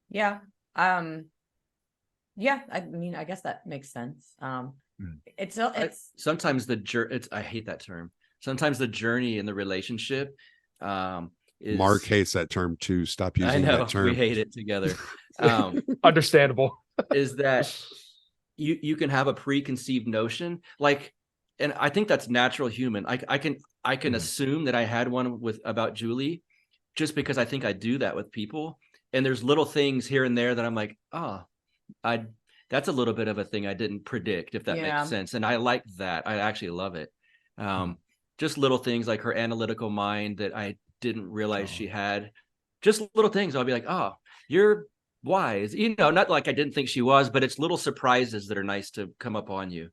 Yeah. Yeah. I mean, I guess that makes sense. It's sometimes I hate that term. Sometimes the journey in the relationship is Mark hates that term too. Stop using I know that term. we hate it together. Understandable. Is that you can have a preconceived notion, like, and I think that's natural human. I can assume that I had one about Julie just because I think I do that with people. And there's little things here and there that I'm like, that's a little bit of a thing I didn't predict, if that makes sense. And I like that. I actually love it. Just little things like her analytical mind that I didn't realize she had. Just little things. I'll be like, oh, you're wise. You know, not like I didn't think she was, but it's little surprises that are nice to come up on you.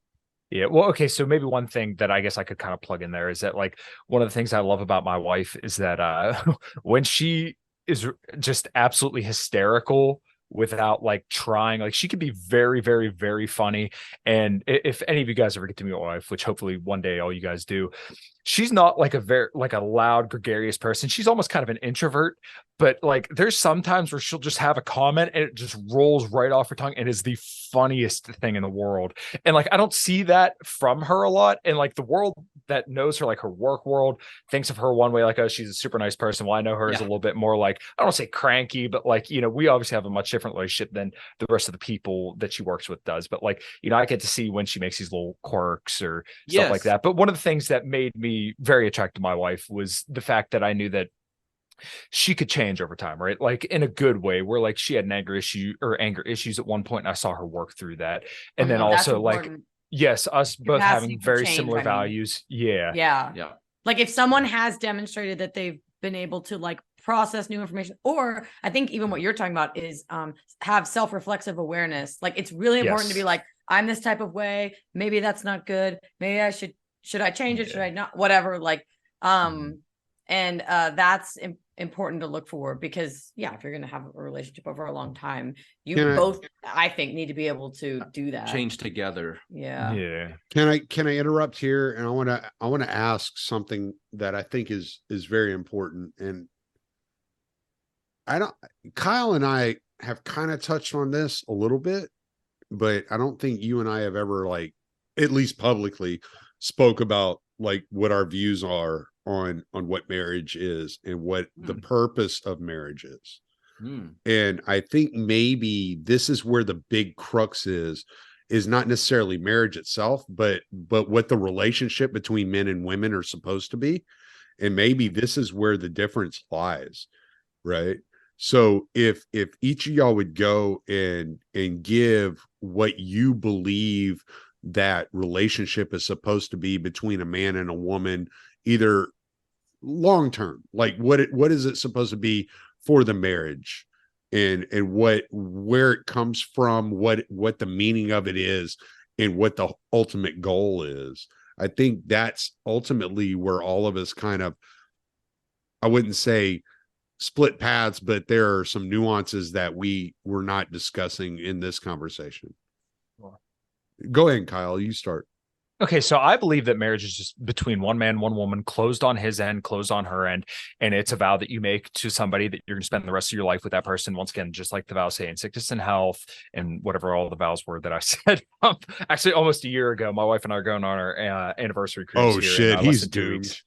Yeah. Well, okay. So maybe one thing that I guess I could kind of plug in there is that like one of the things I love about my wife is that when she is just absolutely hysterical without like trying, like she could be very, very, very funny. And if any of you guys ever get to meet my wife, which hopefully one day all you guys do, she's not like a loud, gregarious person. She's almost kind of an introvert, but like there's sometimes where she'll just have a comment and it just rolls right off her tongue and is the funniest thing in the world. And like I don't see that from her a lot. And like the world that knows her, like her work world, thinks of her one way, like, oh, she's a super nice person. Well, I know her as a little bit more like, I don't say cranky, but like, you know, we obviously have a much different relationship than the rest of the people that she works with does. But like, you know, I get to see when she makes these little quirks or stuff like that. But one of the things that made me very attracted to my wife was the fact that I knew that she could change over time, right? Like in a good way, where like she had an anger issues at one point, and I saw her work through that. And then also like, yes, us both having very similar values. Yeah. Like if someone has demonstrated that they've been able to like process new information, or I think even what you're talking about is have self-reflexive awareness. Like it's really important to be like, I'm this type of way. Maybe that's not good. Maybe I should I change it? Should I not? Whatever. Like, and that's important to look for because if you're going to have a relationship over a long time, you both, I think, need to be able to do that. Change together. Yeah. Can I interrupt here? And I want to ask something that I think is very important. And Kyle and I have kind of touched on this a little bit, but I don't think you and I have ever like, at least publicly, spoke about like what our views are on what marriage is and what the purpose of marriage is. And I think maybe this is where the big crux is not necessarily marriage itself, but what the relationship between men and women are supposed to be. And maybe this is where the difference lies, right? So if each of y'all would go and give what you believe that relationship is supposed to be between a man and a woman, either long term, like what is it supposed to be for the marriage, and where it comes from, what the meaning of it is, and what the ultimate goal is. I think that's ultimately where all of us kind of, I wouldn't say split paths, but there are some nuances that we're not discussing in this conversation. Go ahead, Kyle, you start. Okay, so I believe that marriage is just between one man, one woman, closed on his end, closed on her end. And it's a vow that you make to somebody that you're going to spend the rest of your life with that person. Once again, just like the vows say in sickness and health and whatever all the vows were that I said. Actually, almost a year ago, my wife and I are going on our anniversary cruise. Oh, shit, he's doomed.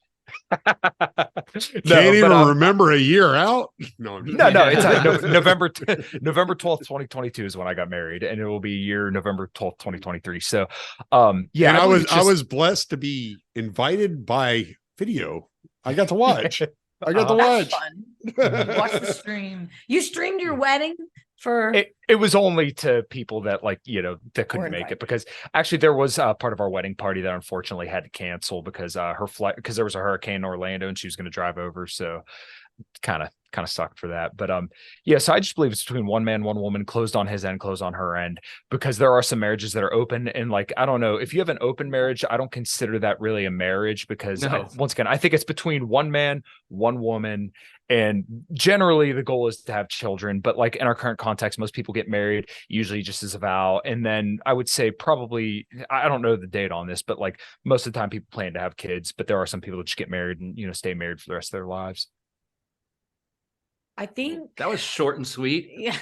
Can't even remember a year out. No, it's November 12th, 2022 is when I got married, and it will be year November 12th, 2023. So and I was blessed to be invited by video. I got to watch. I got to watch. Watch the stream. You streamed your wedding for it was only to people that like, you know, that couldn't make it, because actually there was part of our wedding party that unfortunately had to cancel because her flight, because there was a hurricane in Orlando and she was going to drive over, so kind of sucked for that. But so I just believe it's between one man, one woman, closed on his end, closed on her end, because there are some marriages that are open, and like, I don't know, if you have an open marriage, I don't consider that really a marriage, because once again, I think it's between one man, one woman, and generally the goal is to have children. But like in our current context, most people get married usually just as a vow, and then I would say probably, I don't know the date on this, but like most of the time people plan to have kids, but there are some people that just get married and, you know, stay married for the rest of their lives. I think that was short and sweet. Yeah.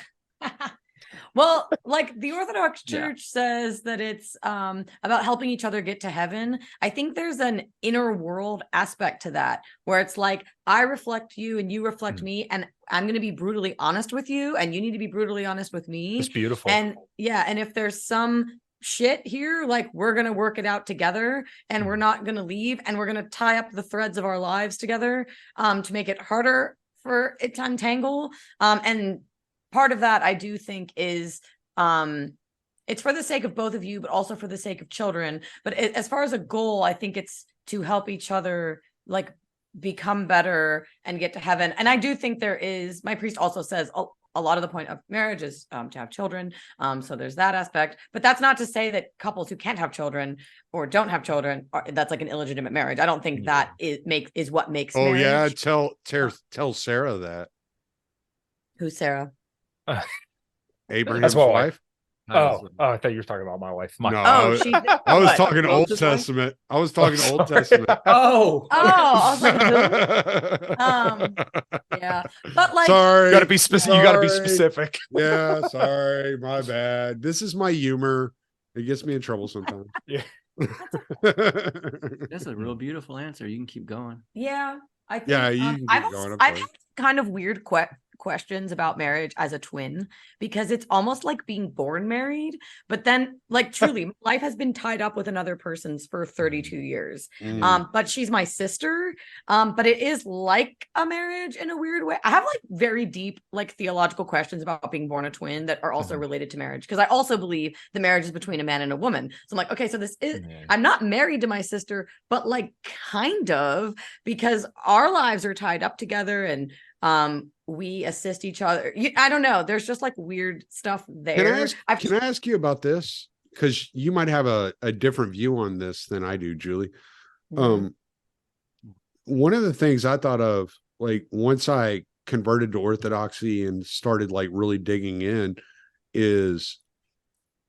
Well, like the Orthodox Church says that it's about helping each other get to heaven. I think there's an inner world aspect to that, where it's like, I reflect you and you reflect me, and I'm going to be brutally honest with you, and you need to be brutally honest with me. It's beautiful. And and if there's some shit here, like, we're going to work it out together, and we're not going to leave, and we're going to tie up the threads of our lives together to make it harder for it to untangle. And part of that, I do think, is it's for the sake of both of you, but also for the sake of children. But as far as a goal, I think it's to help each other like become better and get to heaven. And I do think there is, my priest also says a lot of the point of marriage is to have children. So there's that aspect, but that's not to say that couples who can't have children or don't have children that's like an illegitimate marriage. I don't think that is what makes Oh marriage. yeah, tell Sarah that. Who's Sarah? Abraham's my wife. wife. Oh, I thought you were talking about my wife. No, Oh, she. I was what? talking Old Moses' wife? Testament. I was talking Oh, Old sorry. Testament. Oh, I was like, who? Yeah, but like, Sorry, You gotta be specific. You gotta be Sorry. specific. Yeah, sorry, my bad. This is my humor. It gets me in trouble sometimes. Yeah. that's a real beautiful answer. You can keep going. yeah, I think, Yeah, you can keep I've going, I'm I've sorry. had kind of weird questions about marriage as a twin, because it's almost like being born married, but then like truly life has been tied up with another person's for 32 years. Mm. But she's my sister. But it is like a marriage in a weird way. I have like very deep like theological questions about being born a twin that are also related to marriage, because I also believe the marriage is between a man and a woman. So I'm like, okay, so this is, I'm not married to my sister, but like kind of, because our lives are tied up together, and we assist each other. I don't know, there's just like weird stuff there. Can I ask you about this? Because you might have a different view on this than I do, Julie. Mhm. One of the things I thought of, like once I converted to Orthodoxy and started like really digging in, is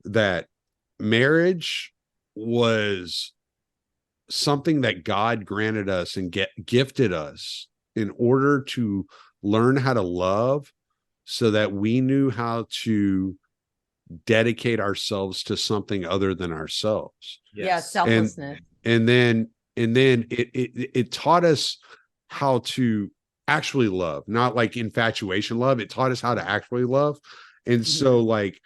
that marriage was something that God granted us and gifted us in order to learn how to love, so that we knew how to dedicate ourselves to something other than ourselves. Yeah, selflessness. And then it taught us how to actually love, not like infatuation love. It taught us how to actually love. And so like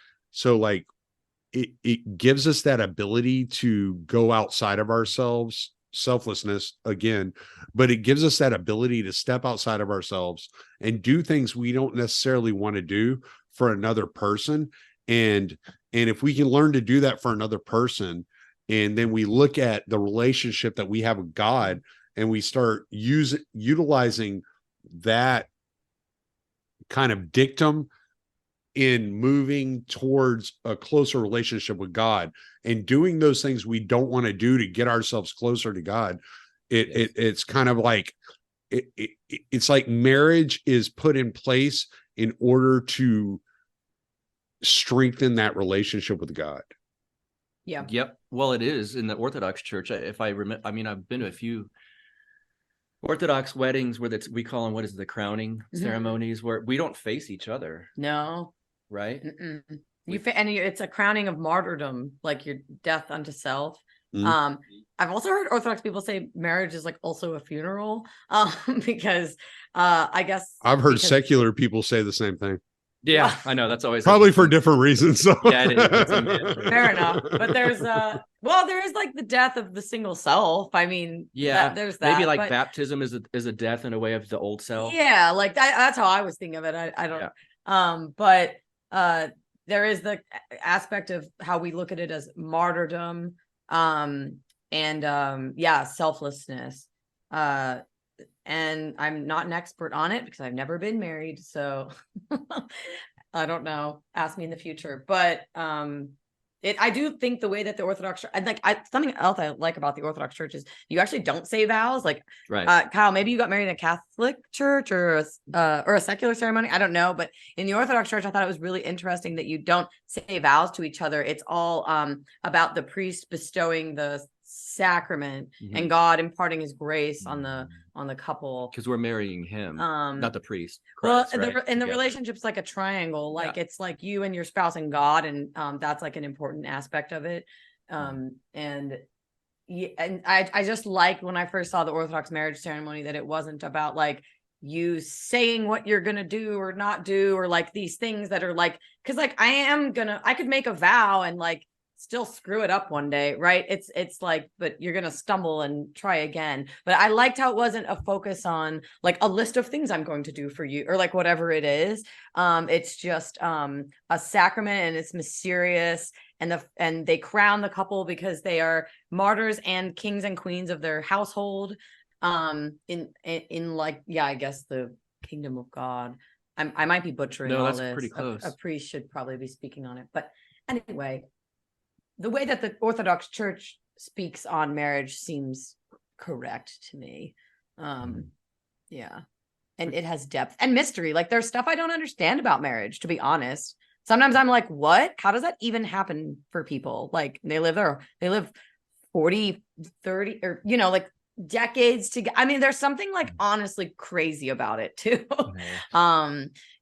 it gives us that ability to go outside of ourselves, selflessness again, but it gives us that ability to step outside of ourselves and do things we don't necessarily want to do for another person. And if we can learn to do that for another person, and then we look at the relationship that we have with God, and we start utilizing that kind of dictum in moving towards a closer relationship with God and doing those things we don't want to do to get ourselves closer to God. It's kind of like it's like marriage is put in place in order to strengthen that relationship with God. Yeah. Yep. Well, it is in the Orthodox Church. If I remember, I mean, I've been to a few Orthodox weddings where we call them, what is it, the crowning ceremonies, where we don't face each other. No. Right. Mm-mm. It's a crowning of martyrdom, like your death unto self. Mm. I've also heard Orthodox people say marriage is like also a funeral, because I guess I've heard secular people say the same thing. Yeah, I know. That's always Probably for different reasons. So. Yeah, it is. Fair enough. But there's there is like the death of the single self. I mean, yeah, there's that. Maybe like baptism is a death in a way of the old self. Yeah, like that's how I was thinking of it. I don't. Yeah. But there is the aspect of how we look at it as martyrdom, and selflessness. And I'm not an expert on it because I've never been married, so I don't know. Ask me in the future. But I do think the way that the Orthodox, and like something else I like about the Orthodox Church is you actually don't say vows. Like, right. Kyle, maybe you got married in a Catholic church or a secular ceremony. I don't know, but in the Orthodox Church, I thought it was really interesting that you don't say vows to each other. It's all about the priest bestowing the sacrament and God imparting His grace on the couple, because we're marrying Him, not the priest. Christ, well, the relationship's like a triangle, like it's like you and your spouse and God, and that's like an important aspect of it. And I just liked when I first saw the Orthodox marriage ceremony that it wasn't about like you saying what you're gonna do or not do, or like these things that are like, because like I could make a vow and like still screw it up one day, right? It's like, but you're gonna stumble and try again. But I liked how it wasn't a focus on like a list of things I'm going to do for you or like whatever it is. It's just a sacrament, and it's mysterious, and they crown the couple because they are martyrs and kings and queens of their household, in like, I guess the kingdom of God. I might be butchering No, all that's this. pretty close. A priest should probably be speaking on it. But anyway, the way that the Orthodox Church speaks on marriage seems correct to me. Yeah. And it has depth and mystery. Like there's stuff I don't understand about marriage, to be honest. Sometimes I'm like, what? How does that even happen for people? Like they live 40, 30, or, you know, like decades together. I mean, there's something like honestly crazy about it too.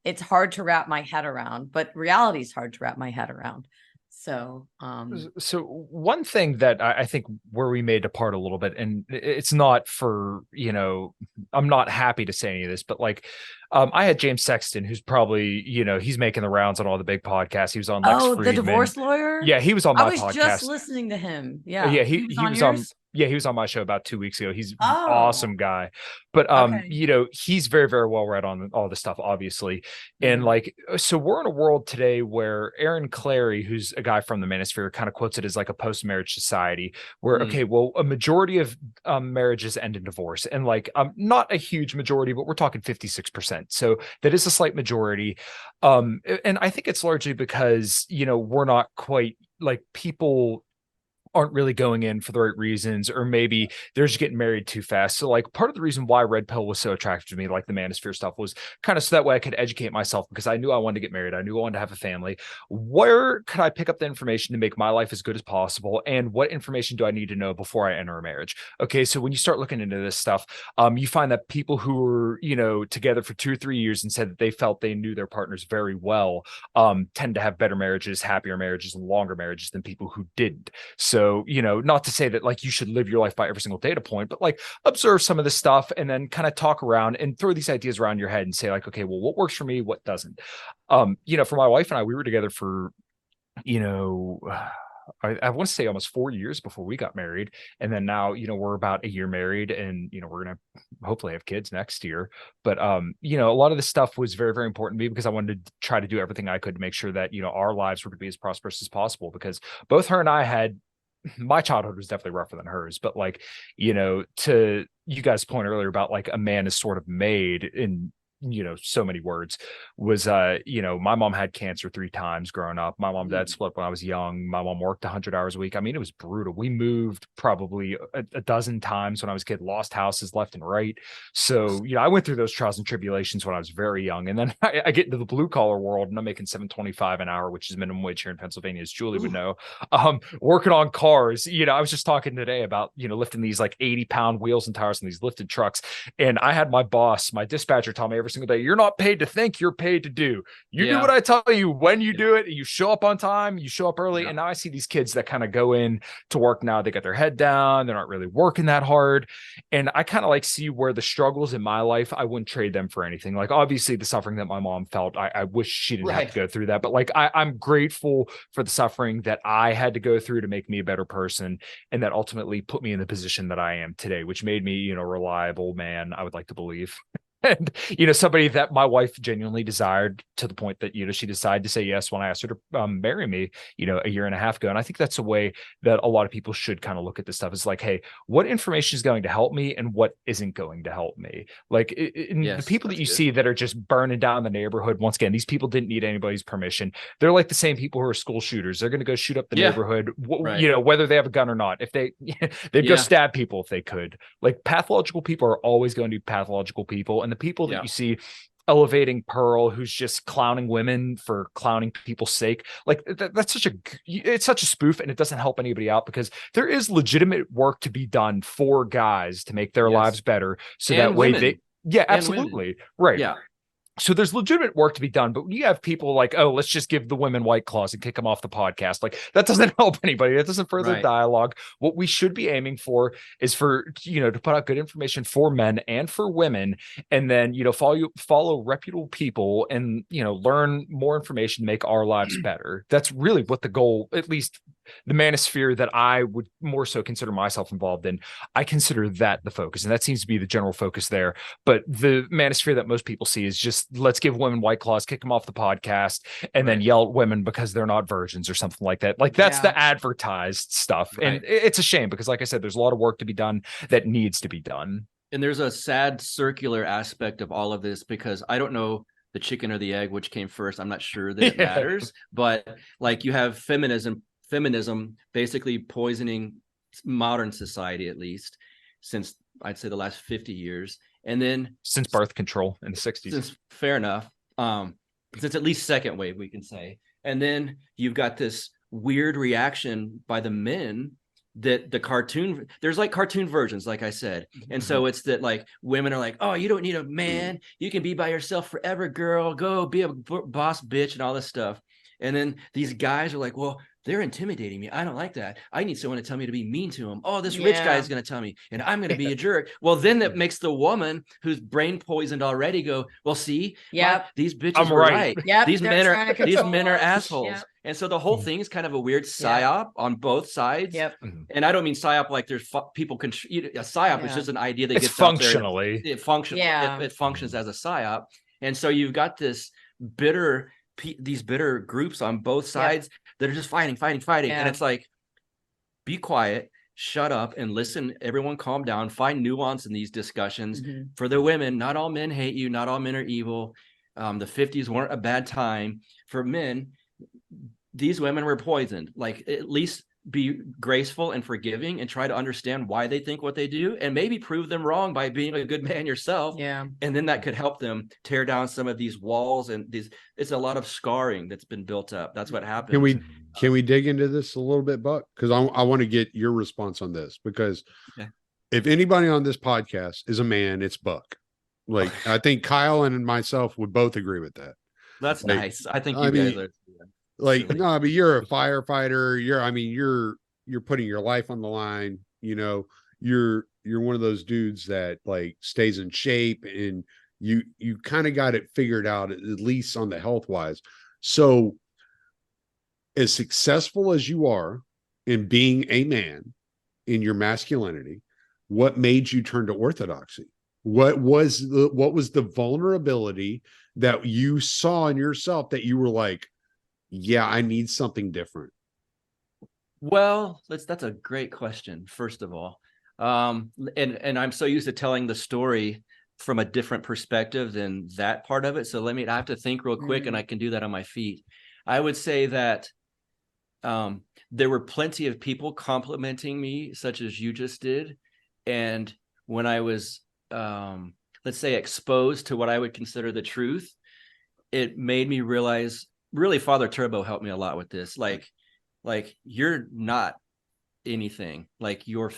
It's hard to wrap my head around, but reality is hard to wrap my head around. So one thing that I think where we may depart a little bit, and it's not for, you know, I'm not happy to say any of this, but like, I had James Sexton, who's probably, you know, he's making the rounds on all the big podcasts. He was on Lex Friedman. the divorce lawyer. Yeah, he was on my podcast. I was just listening to him. Yeah, yeah, he was on. yours? Yeah, he was on my show about 2 weeks ago. He's an awesome guy. But Okay. you know, he's very, very well read on all this stuff, obviously. And Mhm. like, so we're in a world today where Aaron Clarey, who's a guy from the Manosphere, kind of quotes it as like a post-marriage society where, okay, well, a majority of marriages end in divorce. And like, not a huge majority, but we're talking 56%. So that is a slight majority. And I think it's largely because, you know, we're not quite like people aren't really going in for the right reasons, or maybe they're just getting married too fast. So like part of the reason why Redpill was so attractive to me, like the Manosphere stuff, was kind of so that way I could educate myself, because I knew I wanted to get married. I knew I wanted to have a family. Where could I pick up the information to make my life as good as possible? And what information do I need to know before I enter a marriage? Okay, so when you start looking into this stuff, you find that people who were, you know, together for 2 or 3 years and said that they felt they knew their partners very well, tend to have better marriages, happier marriages, and longer marriages than people who didn't. So, you know, not to say that like you should live your life by every single data point, but like observe some of this stuff and then kind of talk around and throw these ideas around your head and say like, okay, well, what works for me? What doesn't? You know, for my wife and I, we were together for, you know, I want to say almost 4 years before we got married. And then now, you know, we're about a year married, and, you know, we're going to hopefully have kids next year. But, you know, a lot of this stuff was very, very important to me because I wanted to try to do everything I could to make sure that, you know, our lives were to be as prosperous as possible, because both her and I had, my childhood was definitely rougher than hers, but like, you know, to you guys' point earlier about like a man is sort of made in, you know, so many words, was you know, my mom had cancer 3 times growing up. My mom and dad split when I was young. My mom worked 100 hours a week. I mean, it was brutal. We moved probably a dozen times when I was a kid, lost houses left and right. So, you know, I went through those trials and tribulations when I was very young. And then I get into the blue collar world, and I'm making $7.25 an hour, which is minimum wage here in Pennsylvania, as Julie would know. Working on cars. You know, I was just talking today about, you know, lifting these like 80-pound wheels and tires on these lifted trucks. And I had my boss, my dispatcher, tell me every single day, you're not paid to think, you're paid to do. You do what I tell you when you do it. You show up on time, you show up early. And now I see these kids that kind of go in to work now. They got their head down. They're not really working that hard. And I kind of like see where the struggles in my life, I wouldn't trade them for anything. Like obviously the suffering that my mom felt, I wish she didn't have to go through that. But like I'm grateful for the suffering that I had to go through to make me a better person, and that ultimately put me in the position that I am today, which made me, you know, a reliable man, I would like to believe. And, you know, somebody that my wife genuinely desired, to the point that, you know, she decided to say yes when I asked her to marry me, you know, 1.5 years ago. And I think that's a way that a lot of people should kind of look at this stuff. It's like, hey, what information is going to help me and what isn't going to help me? Like the people that you see that are just burning down the neighborhood, once again, these people didn't need anybody's permission. They're like the same people who are school shooters. They're going to go shoot up the neighborhood, you know, whether they have a gun or not. If they'd go stab people if they could. Like pathological people are always going to be pathological people. And the people that you see elevating Pearl, who's just clowning women for clowning people's sake, like that's it's such a spoof, and it doesn't help anybody out, because there is legitimate work to be done for guys to make their lives better, so and that way women. Absolutely right. So there's legitimate work to be done, but when you have people like, oh, let's just give the women white claws and kick them off the podcast, like that doesn't help anybody. That doesn't further dialogue. What we should be aiming for is for, you know, to put out good information for men and for women, and then, you know, follow reputable people and, you know, learn more information to make our lives better. That's really what the goal, at least the manosphere that I would more so consider myself involved in, I consider that the focus, and that seems to be the general focus there. But the manosphere that most people see is just, let's give women white claws, kick them off the podcast, and then yell at women because they're not virgins or something like that. Like that's the advertised stuff. And it's a shame, because like I said, there's a lot of work to be done that needs to be done. And there's a sad circular aspect of all of this, because I don't know the chicken or the egg, which came first. I'm not sure that it matters, but like you have feminism basically poisoning modern society, at least since I'd say the last 50 years. And then since birth control in the 60s. Fair enough. Since at least second wave, we can say. And then you've got this weird reaction by the men that there's like cartoon versions, like I said. And so it's that like women are like, oh, you don't need a man. You can be by yourself forever, girl. Go be a boss bitch and all this stuff. And then these guys are like, well, they're intimidating me. I don't like that. I need someone to tell me to be mean to him. Oh, this rich guy is going to tell me, and I'm going to be a jerk. Well, then that makes the woman who's brain poisoned already go, well, see, these bitches were right. Yep, these men are assholes. Yep. And so the whole thing is kind of a weird psyop on both sides. Yep. And I don't mean psyop like there's people a psyop is just an idea that gets functionally out there. It functions. It functions as a psyop. And so you've got these bitter groups on both sides that are just fighting. And it's like, be quiet, shut up, and listen. Everyone calm down, find nuance in these discussions. For the women, not all men hate you, not all men are evil. The 50s weren't a bad time. For men, these women were poisoned. Like, at least be graceful and forgiving and try to understand why they think what they do, and maybe prove them wrong by being a good man yourself. And then that could help them tear down some of these walls, and it's a lot of scarring that's been built up. That's what happens. Can we dig into this a little bit, Buck? Because I want to get your response on this, because if anybody on this podcast is a man, it's Buck. Like, I think Kyle and myself would both agree with that. That's nice. I think you guys are like, no, but you're a firefighter. You're putting your life on the line. You know, you're one of those dudes that like stays in shape, and you kind of got it figured out, at least on the health wise. So as successful as you are in being a man in your masculinity, what made you turn to orthodoxy? What was the vulnerability that you saw in yourself that you were like, yeah, I need something different? Well, that's a great question, first of all. And I'm so used to telling the story from a different perspective than that part of it. So I have to think real quick, and I can do that on my feet. I would say that there were plenty of people complimenting me, such as you just did. And when I was, let's say, exposed to what I would consider the truth, it made me realize, really, Father Turbo helped me a lot with this. Like you're not anything. Like you're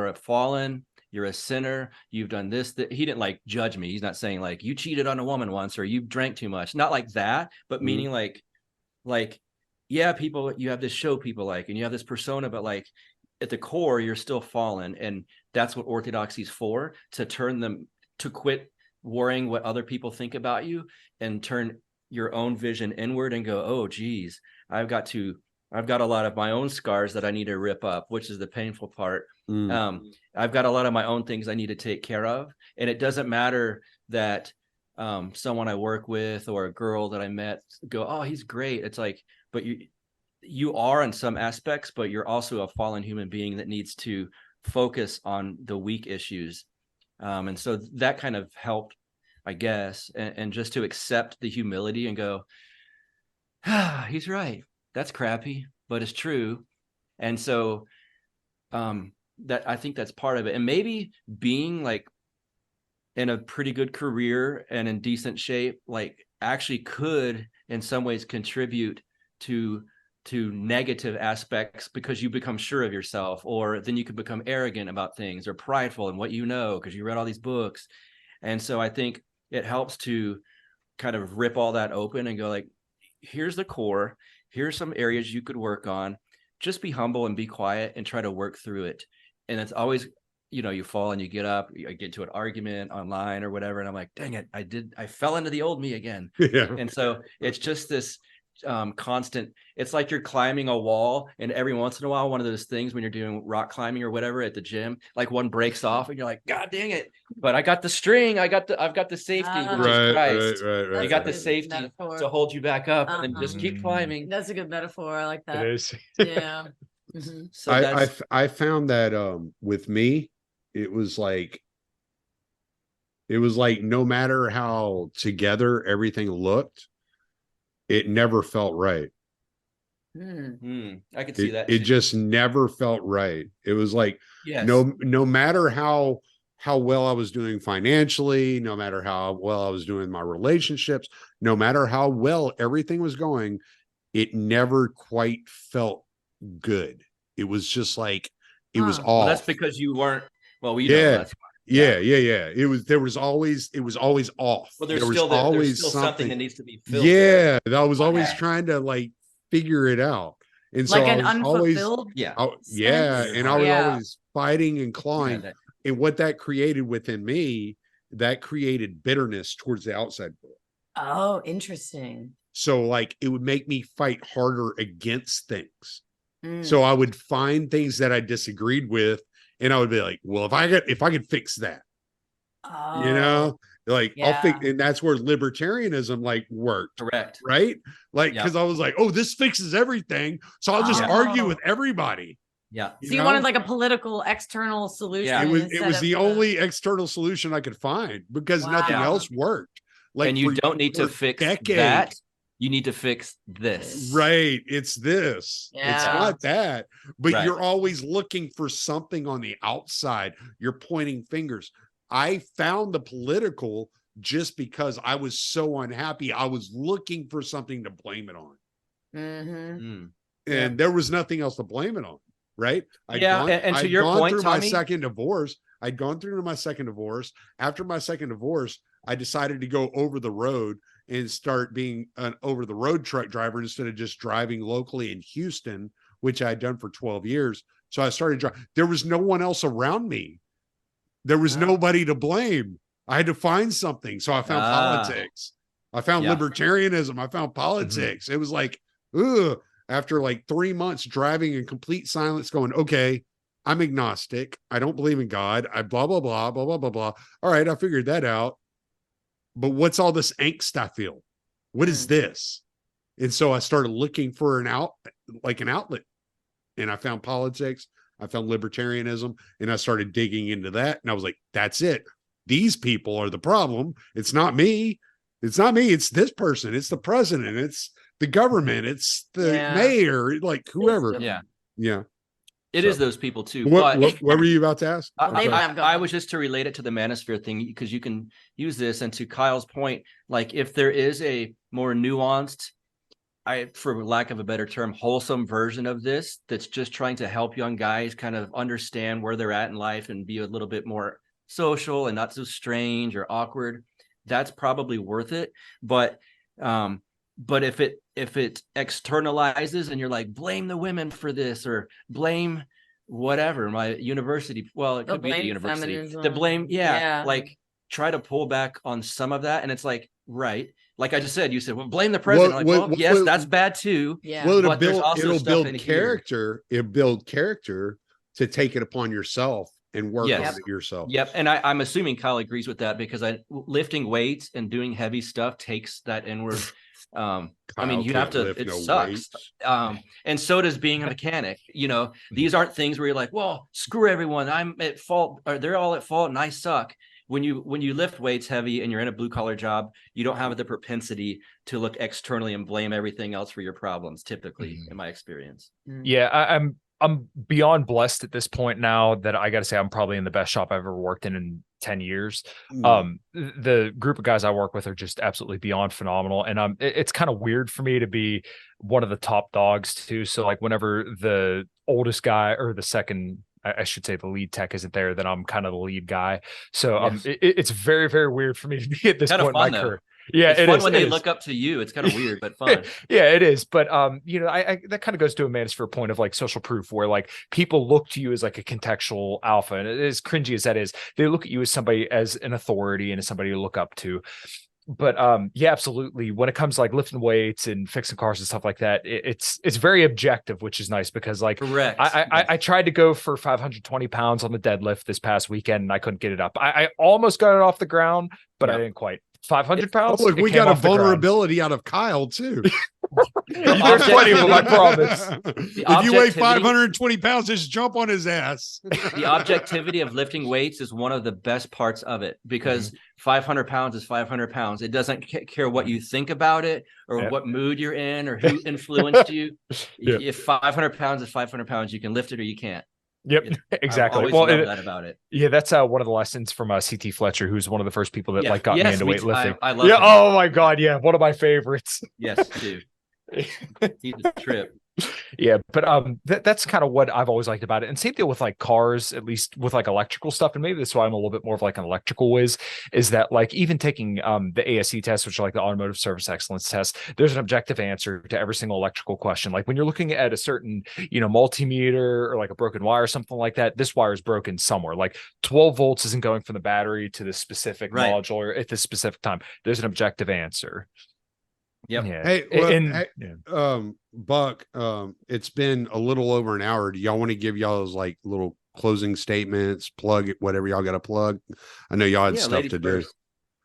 a fallen, you're a sinner, you've done this, that. He didn't like judge me. He's not saying like you cheated on a woman once or you drank too much. Not like that, but meaning like, yeah, people, you have this show people like, and you have this persona, but like at the core, you're still fallen. And that's what orthodoxy is for, to turn them, to quit worrying what other people think about you and turn your own vision inward and go, oh, geez, I've got a lot of my own scars that I need to rip up, which is the painful part. I've got a lot of my own things I need to take care of. And it doesn't matter that someone I work with or a girl that I met go, oh, he's great. It's like, but you are in some aspects, but you're also a fallen human being that needs to focus on the weak issues. And so that kind of helped, I guess, and just to accept the humility and go, he's right. That's crappy, but it's true. And so that, I think that's part of it. And maybe being like in a pretty good career and in decent shape, like actually could in some ways contribute to negative aspects, because you become sure of yourself, or then you could become arrogant about things or prideful in what you know because you read all these books. And so I think it helps to kind of rip all that open and go like, here's the core, here's some areas you could work on. Just be humble and be quiet and try to work through it. And it's always, you fall and you get up, you get to an argument online or whatever, and I'm like, dang it, I fell into the old me again. And so it's just this constant, it's like you're climbing a wall, and every once in a while, one of those things when you're doing rock climbing or whatever at the gym, like one breaks off and you're like, god dang it, but I got the string, I've got the safety, which is Christ. Right. You got the safety to hold you back up, and just keep climbing. That's a good metaphor. I like that. It is. Yeah. So I found that with me, it was like It was like no matter how together everything looked, it never felt right. I could see that It too. just never felt right. It was like Yes. no matter how well I was doing financially, no matter how well I was doing in my relationships, no matter how well everything was going, it never quite felt good. It was just like it was Huh. off. Well, that's because you weren't. Well, we Yeah. know that's why. Yeah. It was always off. Well, there's there was still always there's still something that needs to be filled. Yeah, I was always Okay. trying to like figure it out. And so Like I an was always unfulfilled. Yeah. yeah, sense? and I was Yeah. always fighting and clawing. that- And what that created within me, that created bitterness towards the outside world. Oh, interesting. So like it would make me fight harder against things. Mm. So I would find things that I disagreed with, and I would be like, well, if I could fix that, you know, like I'll fix, yeah. and that's where libertarianism like worked. Correct. Right? Like, Yeah. because I was like, oh, this fixes everything. So I'll just Oh. argue with everybody. Yeah. So you know? wanted like a political external solution. Yeah. It instead was of the only external solution I could find because nothing Wow. else worked. Like, and you for- don't need to for fix decades. that. You need to fix this. Right. It's this. It's Yeah. not that. But Right. you're always looking for something on the outside. You're pointing fingers. I found the political just because I was so unhappy. I was looking for something to blame it on. Mhm. Mm. And there was nothing else to blame it on. Right. Yeah, and to I'd your gone point, through my Tommy- second divorce. I'd gone through my second divorce. After my second divorce, I decided to go over the road and start being an over the road truck driver instead of just driving locally in Houston, which I had done for 12 years. So I started driving. There was no one else around me. There was Wow. nobody to blame. I had to find something. So I found politics. I found Yeah. libertarianism. I found politics. It was like, ugh. After like 3 months driving in complete silence, going, okay, I'm agnostic. I don't believe in God. I blah, blah, blah, blah, blah, blah, blah. All right, I figured that out. But what's all this angst I feel? What is this? And so I started looking for an outlet. And I found politics. I found libertarianism. And I started digging into that. And I was like, that's it. These people are the problem. It's not me. It's not me. It's this person. It's the president. It's the government. It's the Yeah. mayor. Like whoever. Yeah. Yeah. It is those people too. What but were you about to ask? They don't have I was just to relate it to the manosphere thing because you can use this, and to Kyle's point, like if there is a more nuanced, for lack of a better term, wholesome version of this that's just trying to help young guys kind of understand where they're at in life and be a little bit more social and not so strange or awkward, that's probably worth it. But if it externalizes and you're like, blame the women for this or blame whatever, my university, well, it They'll could be the blame university, feminism. the blame, Yeah. like try to pull back on some of that. And it's like, right. Like I just said, you said, well, blame the president. Yes, that's bad too. Yeah. Well, But there's also it'll stuff build in here. character. It'll build character to take it upon yourself and work Yes. on it yourself. Yep. And I'm assuming Kyle agrees with that because lifting weights and doing heavy stuff takes that inward. I mean, you have Kyle to, can't lift it no sucks. weights. And so does being a mechanic. You know, these aren't things where you're like, well, screw everyone. I'm at fault, or they're all at fault and I suck. When you lift weights heavy and you're in a blue collar job, you don't have the propensity to look externally and blame everything else for your problems, typically, in my experience. Yeah, I'm beyond blessed at this point now that I got to say I'm probably in the best shop I've ever worked in 10 years. The group of guys I work with are just absolutely beyond phenomenal. And it's kind of weird for me to be one of the top dogs too. So like whenever the oldest guy or the second, I should say the lead tech isn't there, then I'm kind of the lead guy. So Yes. It's very, very weird for me to be at this Kind of point in fun, my though. career. Yeah, It's it fun is. when It they is. look up to you. It's kind of weird, but fun. Yeah, it is. But you know, I that kind of goes to a manosphere point of like social proof, where like people look to you as like a contextual alpha, and as cringy as that is, they look at you as somebody, as an authority and as somebody to look up to. But yeah, absolutely. When it comes to like lifting weights and fixing cars and stuff like that, it's very objective, which is nice because like Correct. I tried to go for 520 pounds on the deadlift this past weekend and I couldn't get it up. I almost got it off the ground, but I didn't quite. 500 pounds. Oh, look, it we came got a off the ground. vulnerability out of Kyle too. There's plenty of them, I promise. If you weigh objectivity- 520 pounds, just jump on his ass. The objectivity of lifting weights is one of the best parts of it, because 500 pounds is 500 pounds. It doesn't care what you think about it or what mood you're in or who influenced you. If 500 pounds is 500 pounds, you can lift it or you can't. Yep, exactly. I always love that about it. Yeah, that's one of the lessons from CT Fletcher, who's one of the first people that like got me into weightlifting. I love yeah. him. Oh my God. Yeah. One of my favorites. Yes, dude. He's a trip. Yeah, but that's kind of what I've always liked about it. And same deal with like cars, at least with like electrical stuff. And maybe that's why I'm a little bit more of like an electrical whiz, is that like even taking the ASE test, which are like the automotive service excellence test, there's an objective answer to every single electrical question. Like when you're looking at a certain, multimeter or like a broken wire or something like that, this wire is broken somewhere. Like 12 volts isn't going from the battery to this specific module at this specific time. There's an objective answer. Yep. Yeah. Hey, Buck, it's been a little over an hour. Do y'all want to give y'all's like little closing statements, plug it, whatever y'all got to plug? I know y'all had stuff to do.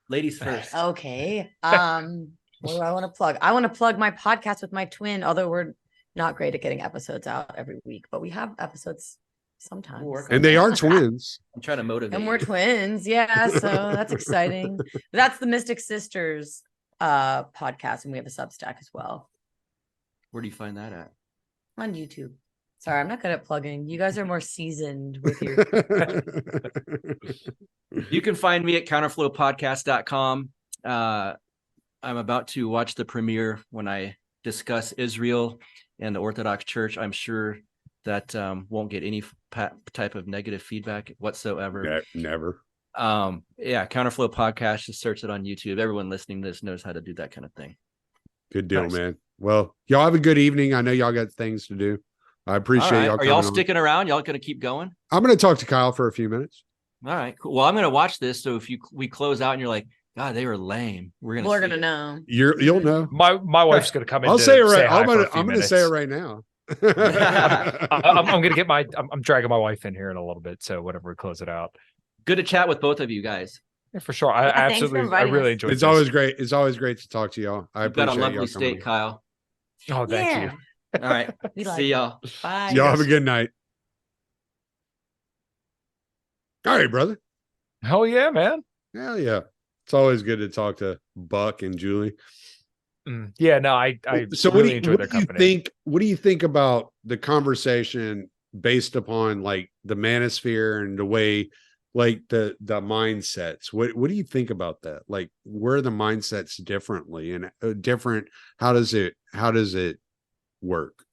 Ladies first. Okay. What do I want to plug? I want to plug my podcast with my twin, although we're not great at getting episodes out every week, but we have episodes sometimes. And they are twins. I'm trying to motivate. And we're twins. Yeah. So that's exciting. That's the Mystic Sisters podcast, and we have a Substack as well. Where do you find that at? On YouTube. Sorry, I'm not good at plugging. You guys are more seasoned with your You can find me at counterflowpodcast.com. I'm about to watch the premiere when I discuss Israel and the Orthodox Church. I'm sure that won't get any type of negative feedback whatsoever. Never. Counterflow Podcast, just search it on YouTube. Everyone listening to this knows how to do that kind of thing. Good deal, man. Well, y'all have a good evening. I know y'all got things to do. I appreciate y'all. Are y'all sticking around? Y'all gonna keep going? I'm gonna talk to Kyle for a few minutes. All right, cool. Well, I'm gonna watch this. So if we close out and you're like, God, they were lame, we're gonna know. You'll know. My wife's gonna come in. I'll say it right. I'm gonna say it right now. I'm gonna get I'm dragging my wife in here in a little bit. So whenever we close it out. Good to chat with both of you guys. Yeah, for sure. I really enjoyed it. It's always great. It's always great to talk to y'all. I appreciate got a lovely y'all state, Kyle. Oh, thank you. All right. See y'all. Bye. Y'all have a good night. All right, brother. Hell yeah, man. Hell yeah. It's always good to talk to Buck and Julie. Yeah, no, I so really enjoy their company. What do you think about the conversation based upon like the manosphere and the way, like the mindsets? What do you think about that? Like, where are the mindsets differently and different? How does it work?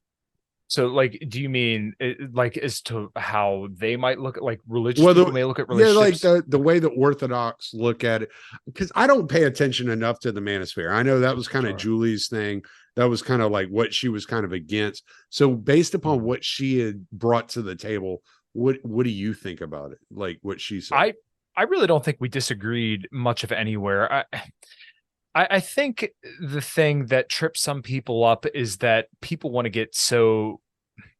So, like, do you mean like as to how they might look at like religious people may look at relationships? Yeah, like the way the Orthodox look at it, because I don't pay attention enough to the manosphere. I know that was kind of Julie's thing. That was kind of like what she was kind of against. So based upon what she had brought to the table, what do you think about it? Like what she said? I really don't think we disagreed much of anywhere. I think the thing that trips some people up is that people want to get so,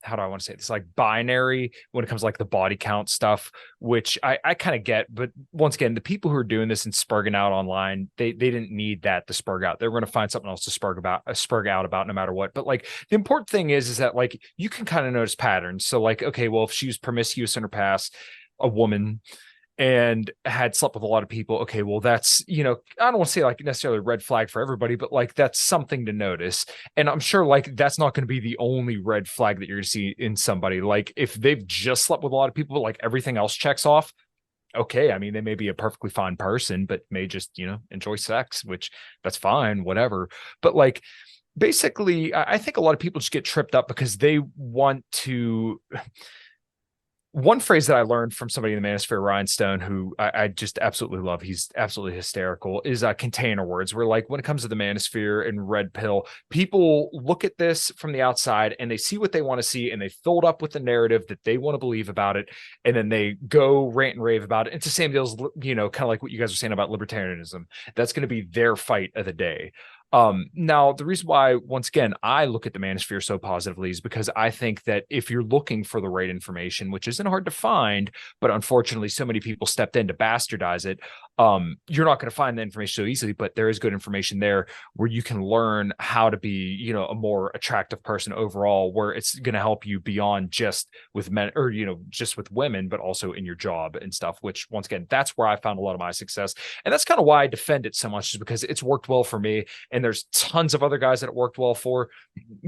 how do I want to say this, like binary when it comes to like the body count stuff, which I kind of get. But once again, the people who are doing this and spurging out online, they didn't need that to spurg out. They were going to find something else to spurg out about no matter what. But like the important thing is that like you can kind of notice patterns. So like, okay, well, if she was promiscuous in her past, a woman, and had slept with a lot of people, okay, well, that's, I don't want to say like necessarily a red flag for everybody, but like that's something to notice. And I'm sure like that's not going to be the only red flag that you're going to see in somebody. Like if they've just slept with a lot of people, but like everything else checks off, okay, I mean, they may be a perfectly fine person, but may just, enjoy sex, which that's fine, whatever. But like basically, I think a lot of people just get tripped up because they want to. One phrase that I learned from somebody in the Manosphere, Ryan Stone, who I just absolutely love, he's absolutely hysterical, is container words, where like when it comes to the Manosphere and Redpill, people look at this from the outside and they see what they want to see and they fill it up with the narrative that they want to believe about it. And then they go rant and rave about it. It's the same deal as, kind of like what you guys were saying about libertarianism. That's going to be their fight of the day. Now the reason why, once again, I look at the manosphere so positively is because I think that if you're looking for the right information, which isn't hard to find, but unfortunately so many people stepped in to bastardize it, you're not going to find the information so easily, but there is good information there where you can learn how to be, a more attractive person overall, where it's going to help you beyond just with men or, just with women, but also in your job and stuff, which once again, that's where I found a lot of my success. And that's kind of why I defend it so much, is because it's worked well for me. And there's tons of other guys that it worked well for,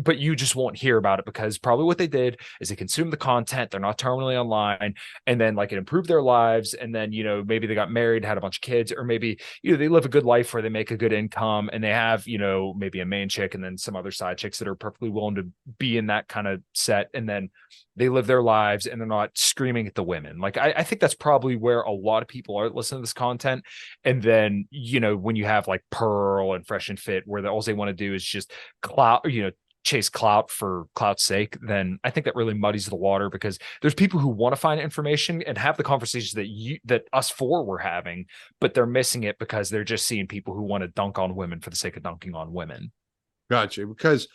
but you just won't hear about it because probably what they did is they consumed the content. They're not terminally online, and then like it improved their lives. And then, maybe they got married, had a bunch of kids, or maybe, they live a good life where they make a good income and they have, maybe a main chick and then some other side chicks that are perfectly willing to be in that kind of set. And then they live their lives and they're not screaming at the women. Like, I think that's probably where a lot of people are listening to this content. And then, when you have like Pearl and Fresh and Fit, where all they want to do is just clout, chase clout for clout's sake, then I think that really muddies the water, because there's people who want to find information and have the conversations that us four were having, but they're missing it because they're just seeing people who want to dunk on women for the sake of dunking on women. Gotcha. Because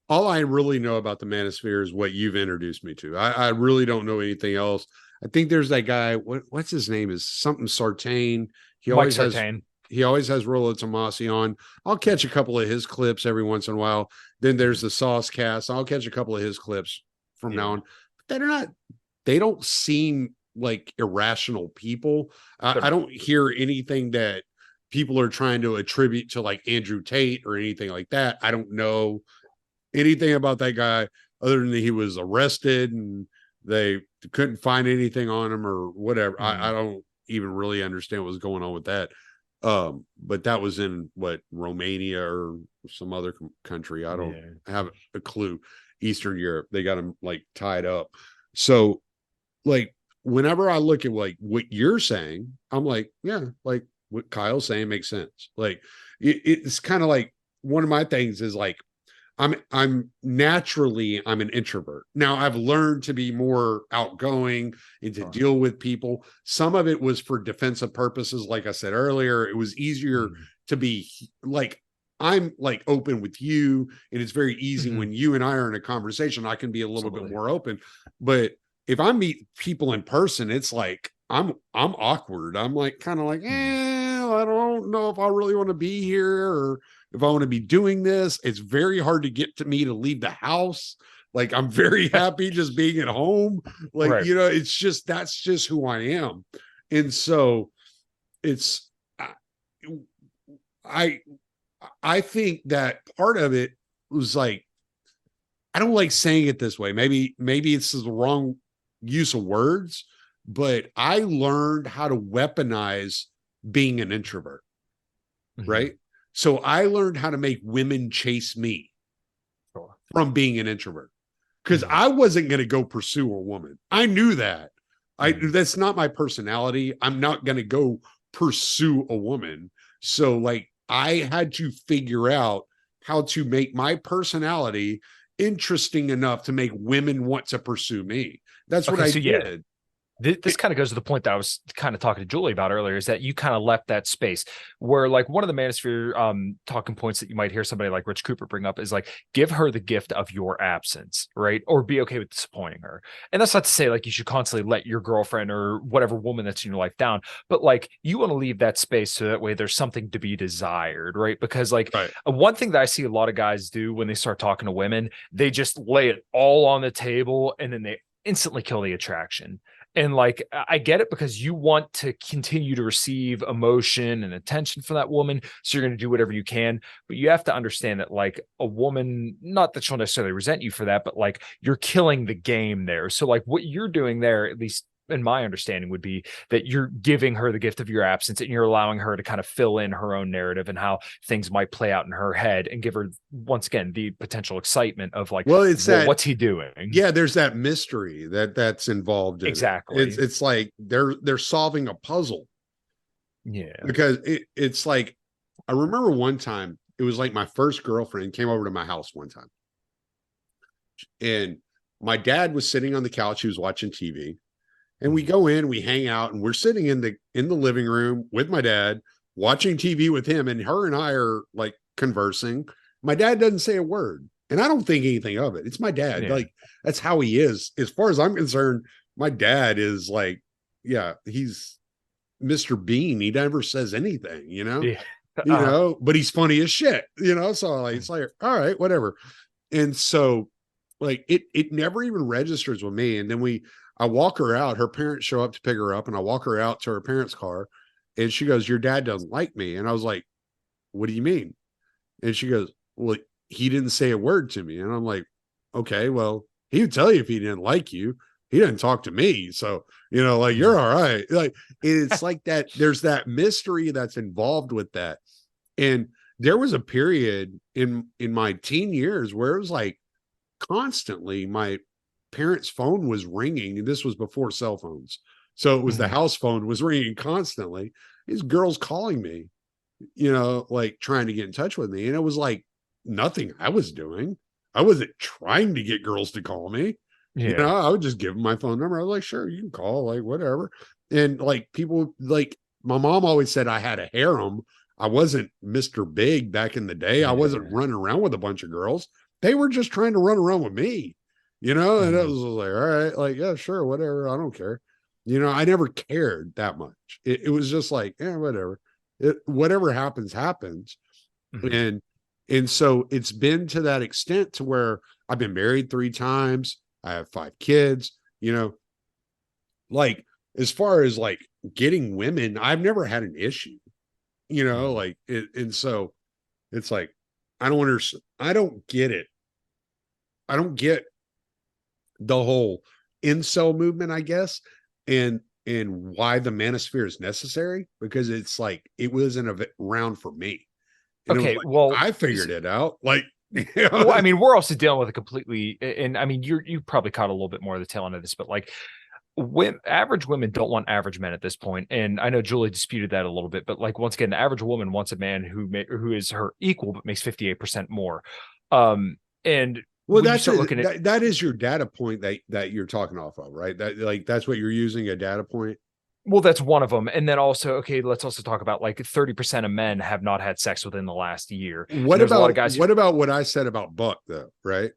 all I really know about the manosphere is what you've introduced me to. I really don't know anything else. I think there's that guy. What's his name? Is something Sartain. He always has Rollo Tomasi on. I'll catch a couple of his clips every once in a while. Then there's the Sauce Cast. I'll catch a couple of his clips from now on. But they don't seem like irrational people. I don't hear anything that people are trying to attribute to like Andrew Tate or anything like that. I don't know anything about that guy other than he was arrested and they couldn't find anything on him or whatever. I don't even really understand what was going on with that. But that was in Romania or some other country. I don't have a clue. Eastern Europe, they got him like tied up. So like whenever I look at like what you're saying, I'm like, yeah, like what Kyle's saying makes sense. Like it's kind of like one of my things is like I'm naturally an introvert. Now I've learned to be more outgoing and to deal with people. Some of it was for defensive purposes. Like I said earlier, it was easier to be like, I'm like open with you, and it's very easy when you and I are in a conversation, I can be a little bit more open. But if I meet people in person, it's like, I'm awkward. I'm like, kind of like, I don't know if I really want to be here or if I want to be doing this. It's very hard to get to me to leave the house. Like, I'm very happy just being at home. Like, it's just, that's just who I am. And so it's, I think that part of it was like, I don't like saying it this way. Maybe it's the wrong use of words, but I learned how to weaponize being an introvert. Right. So I learned how to make women chase me from being an introvert, because I wasn't going to go pursue a woman. I knew that. That's not my personality. I'm not going to go pursue a woman. So like I had to figure out how to make my personality interesting enough to make women want to pursue me. That's what I did. This kind of goes to the point that I was kind of talking to Julie about earlier, is that you kind of left that space where like one of the manosphere talking points that you might hear somebody like Rich Cooper bring up is like, give her the gift of your absence, right? Or be okay with disappointing her. And that's not to say like you should constantly let your girlfriend or whatever woman that's in your life down, but like you want to leave that space so that way there's something to be desired, right? Because like one thing that I see a lot of guys do when they start talking to women, they just lay it all on the table and then they instantly kill the attraction. And like, I get it, because you want to continue to receive emotion and attention from that woman. So you're going to do whatever you can, but you have to understand that like a woman, not that she'll necessarily resent you for that, but like you're killing the game there. So like what you're doing there, at least in my understanding, would be that you're giving her the gift of your absence and you're allowing her to kind of fill in her own narrative and how things might play out in her head, and give her, once again, the potential excitement of like, well, it's that, what's he doing? Yeah, there's that mystery that's involved in exactly. It's like they're solving a puzzle. Yeah, because it's like, I remember one time, it was like my first girlfriend came over to my house one time, and my dad was sitting on the couch. He was watching TV. And we go in, we hang out, and we're sitting in the living room with my dad, watching TV with him. And her and I are like conversing. My dad doesn't say a word, and I don't think anything of it. It's my dad. Yeah. Like, that's how he is. As far as I'm concerned, my dad is like, yeah, he's Mr. Bean. He never says anything, Yeah. but he's funny as shit, so like, it's like, all right, whatever. And so like it never even registers with me. And then I walk her out, her parents show up to pick her up, and I walk her out to her parents' car, and she goes, "Your dad doesn't like me." And I was like, "What do you mean?" And she goes, "Well, he didn't say a word to me." And I'm like, "Okay, well, he would tell you if he didn't like you. He didn't talk to me. So, like, you're all right." Like, it's like that. There's that mystery that's involved with that. And there was a period in my teen years where it was like constantly my parents' phone was ringing, and this was before cell phones. So it was the house phone was ringing constantly. These girls calling me, like trying to get in touch with me. And it was like nothing I was doing. I wasn't trying to get girls to call me. Yeah. I would just give them my phone number. I was like, sure, you can call, like, whatever. And like, people, like, my mom always said I had a harem. I wasn't Mr. Big back in the day. I wasn't running around with a bunch of girls. They were just trying to run around with me, and it was like, all right, like, yeah, sure, whatever. I don't care. I never cared that much. It was just like, yeah, whatever. Whatever happens, happens. And so it's been to that extent to where I've been married 3 times. I have 5 kids, like, as far as like getting women, I've never had an issue, like it. And so it's like, I don't understand. I don't get it. I don't get the whole incel movement, I guess, and why the manosphere is necessary, because it's like, it wasn't around for me. And Okay, like, well, I figured it out. Like, well, I mean, we're also dealing with a completely, and I mean, you probably caught a little bit more of the tail end of this, but like, average women don't want average men at this point. And I know Julie disputed that a little bit, but like, once again, the average woman wants a man who is her equal, but makes 58% more. And well, that's looking at that is your data point that you're talking off of, right? That, like, that's what you're using, a data point. Well, that's one of them. And then also, okay, let's also talk about like 30% of men have not had sex within the last year. What about a lot of guys what about what I said about Buck, though, right?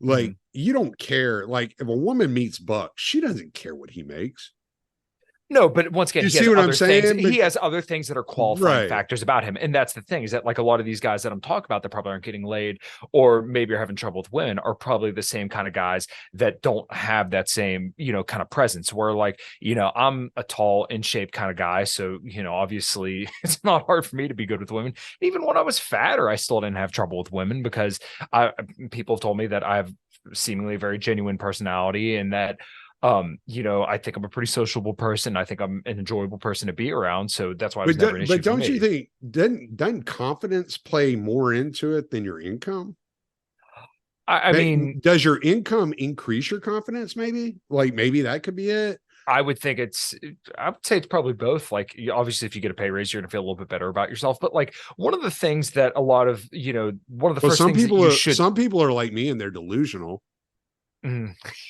Like, you don't care. Like, if a woman meets Buck, she doesn't care what he makes. No, but once again, you see what I'm saying? He has other things that are qualifying factors about him. And that's the thing, is that like a lot of these guys that I'm talking about that probably aren't getting laid, or maybe are having trouble with women, are probably the same kind of guys that don't have that same, kind of presence, where like, I'm a tall, in shape kind of guy. So, obviously it's not hard for me to be good with women. Even when I was fatter, I still didn't have trouble with women, because people have told me that I have seemingly a very genuine personality, and that I think I'm a pretty sociable person. I think I'm an enjoyable person to be around. So that's why it was never an issue. But don't you think, doesn't confidence play more into it than your income? I mean, does your income increase your confidence? Maybe that could be it. I would think I would say it's probably both. Like, obviously, if you get a pay raise, you're gonna feel a little bit better about yourself. But like, one of the things that a lot of, one of the first things that you should. Some people are like me and they're delusional.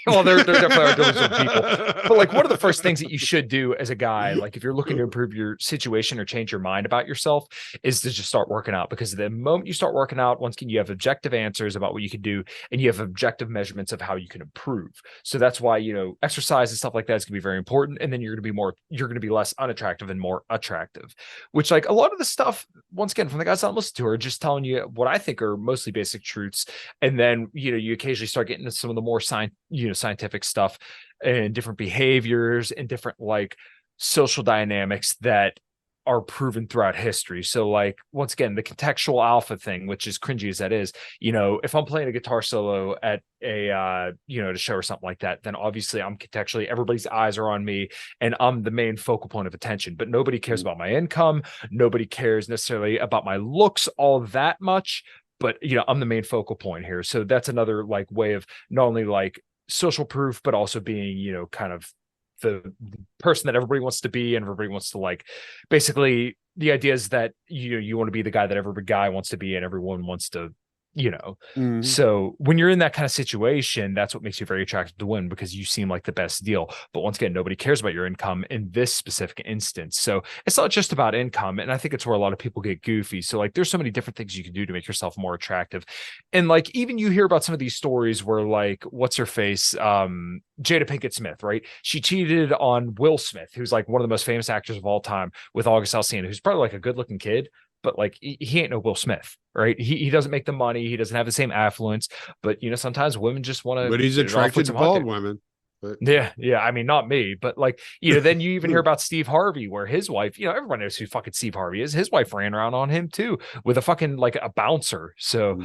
Well, there definitely are delusional people, but like, one of the first things that you should do as a guy, like if you're looking to improve your situation or change your mind about yourself, is to just start working out. Because the moment you start working out, once again, you have objective answers about what you can do, and you have objective measurements of how you can improve. So that's why, exercise and stuff like that is going to be very important. And then you're going to be less unattractive and more attractive, which, like, a lot of the stuff, once again, from the guys that I'm listening to, are just telling you what I think are mostly basic truths. And then, you occasionally start getting into some of the more scientific stuff and different behaviors and different like social dynamics that are proven throughout history. So like, once again, the contextual alpha thing, which is cringy as that is, if I'm playing a guitar solo at a to show or something like that, then obviously I'm contextually, everybody's eyes are on me and I'm the main focal point of attention. But nobody cares about my income, nobody cares necessarily about my looks all that much. But I'm the main focal point here. So that's another like way of not only like social proof, but also being, kind of the person that everybody wants to be, and everybody wants to like. Basically, the idea is that you want to be the guy that every guy wants to be, and everyone wants to Mhm. So when you're in that kind of situation, that's what makes you very attractive to women, because you seem like the best deal. But once again, nobody cares about your income in this specific instance. So it's not just about income. And I think it's where a lot of people get goofy. So like there's so many different things you can do to make yourself more attractive. And like even you hear about some of these stories where like what's her face, Jada Pinkett Smith, right? She cheated on Will Smith, who's like one of the most famous actors of all time, with August Alsina, who's probably like a good looking kid, but like he ain't no Will Smith, right? He doesn't make the money, he doesn't have the same affluence, but sometimes women just want to. But he's attracted to bald women. But Yeah. I mean, not me, but like, then you even hear about Steve Harvey, where his wife, everyone knows who fucking Steve Harvey is. His wife ran around on him too with a fucking like a bouncer. So,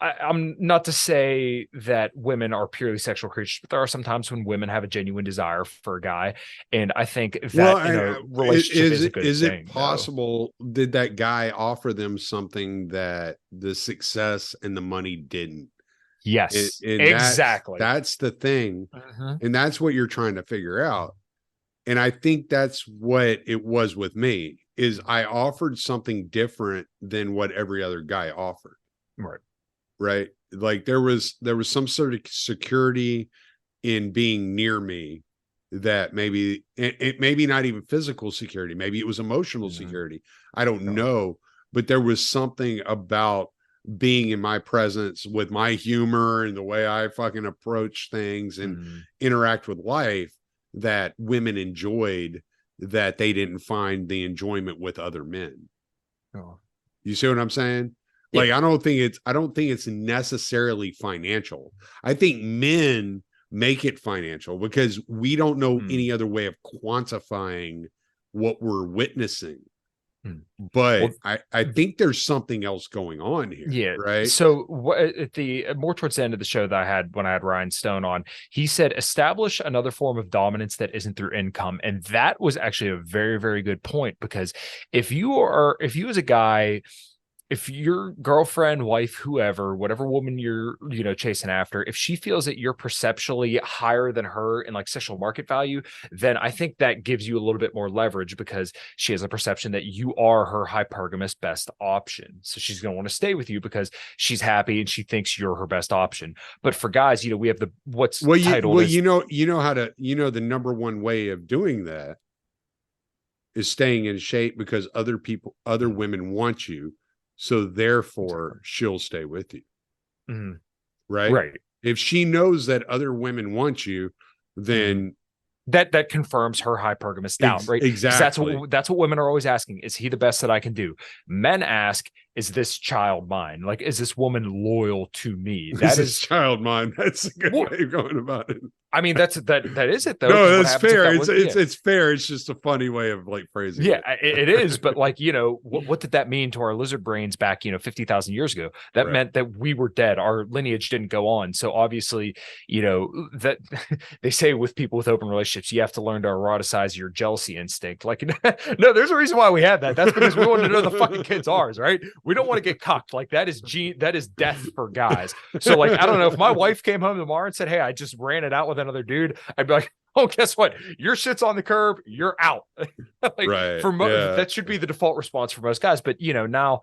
I'm not to say that women are purely sexual creatures, but there are some times when women have a genuine desire for a guy, and I think that in a relationship is a good is thing. it possible? Did that guy offer them something that the success and the money didn't? Yes, And exactly. That's the thing, and that's what you're trying to figure out. And I think that's what it was with me. Is I offered something different than what every other guy offered. Right. Like there was some sort of security in being near me that maybe it maybe not even physical security. Maybe it was emotional security. I don't know. But there was something about being in my presence with my humor and the way I fucking approach things and interact with life that women enjoyed, that they didn't find the enjoyment with other men. You see what I'm saying? Like, I don't think it's necessarily financial. I think men make it financial because we don't know any other way of quantifying what we're witnessing. But I think there's something else going on here. Yeah. Right. So at the more towards the end of the show that I had when I had Ryan Stone on, he said, establish another form of dominance that isn't through income. And that was actually a very, very good point, because if you as a guy, if your girlfriend, wife, whoever, whatever woman you're, chasing after, if she feels that you're perceptually higher than her in like sexual market value, then I think that gives you a little bit more leverage, because she has a perception that you are her hypergamous best option. So she's going to want to stay with you because she's happy and she thinks you're her best option. But for guys, we have the the number one way of doing that is staying in shape, because other women want you. So therefore she'll stay with you. Right. If she knows that other women want you, then that confirms her hypergamous doubt, right? Exactly. That's what women are always asking. Is he the best that I can do? Men ask, is this child mine? Like, is this woman loyal to me? That is child mine. That's a good way of going about it. I mean, that is it though. No, that's fair. It's fair. It's just a funny way of like phrasing it. It is. But like, what did that mean to our lizard brains back, 50,000 years ago? That meant that we were dead. Our lineage didn't go on. So obviously, that they say with people with open relationships, you have to learn to eroticize your jealousy instinct. Like, no, there's a reason why we had that. That's because we wanted to know the fucking kid's ours, right? We don't want to get cucked. Like that is death for guys. So like, I don't know, if my wife came home tomorrow and said, hey, I just ran it out with another dude, I'd be like, oh, guess what? Your shit's on the curb. You're out. That should be the default response for most guys. But now,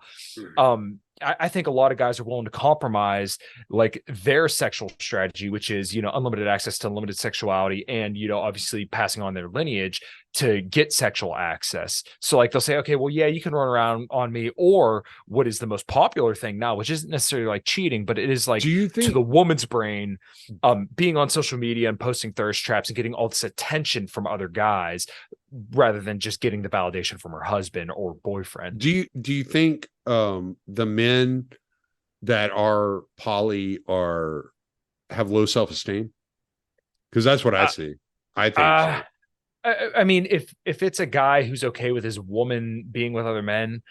I think a lot of guys are willing to compromise like their sexual strategy, which is, unlimited access to unlimited sexuality and, obviously passing on their lineage to get sexual access. So like they'll say, okay, well, yeah, you can run around on me. Or what is the most popular thing now, which isn't necessarily like cheating, but it is like, to the woman's brain, being on social media and posting thirst traps and getting all this attention from other guys rather than just getting the validation from her husband or boyfriend. Do you think the men that are poly have low self-esteem? Because that's what I see. I think so. I mean, if it's a guy who's okay with his woman being with other men,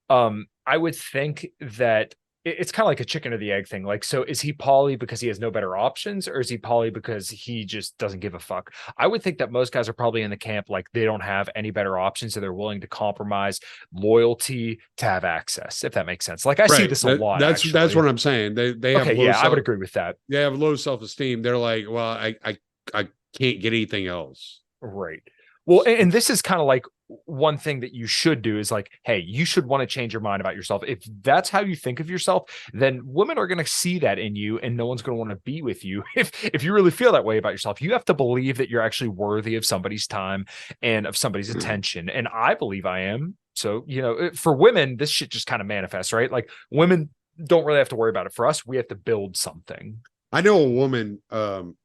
I would think that it's kind of like a chicken or the egg thing. Like, so is he poly because he has no better options, or is he poly because he just doesn't give a fuck? I would think that most guys are probably in the camp like they don't have any better options, so they're willing to compromise loyalty to have access, if that makes sense. Like I see this a lot. That's what I'm saying. They have I would agree with that. They have low self-esteem. They're like, well, I can't get anything else. Right. Well, and this is kind of like one thing that you should do is like, hey, you should want to change your mind about yourself. If that's how you think of yourself, then women are going to see that in you, and no one's going to want to be with you. If you really feel that way about yourself, you have to believe that you're actually worthy of somebody's time and of somebody's attention. And I believe I am. So, for women, this shit just kind of manifests, right? Like, women don't really have to worry about it. For us, we have to build something. I know a woman, and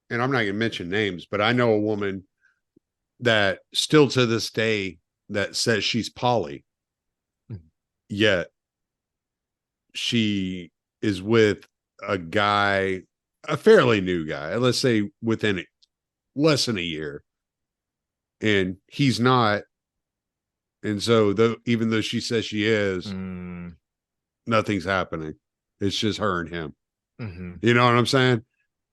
I'm not going to mention names, but I know a woman that still to this day that says she's poly, yet she is with a guy, a fairly new guy, let's say within less than a year, and he's not. And so even though she says she is, nothing's happening. It's just her and him. You know what I'm saying?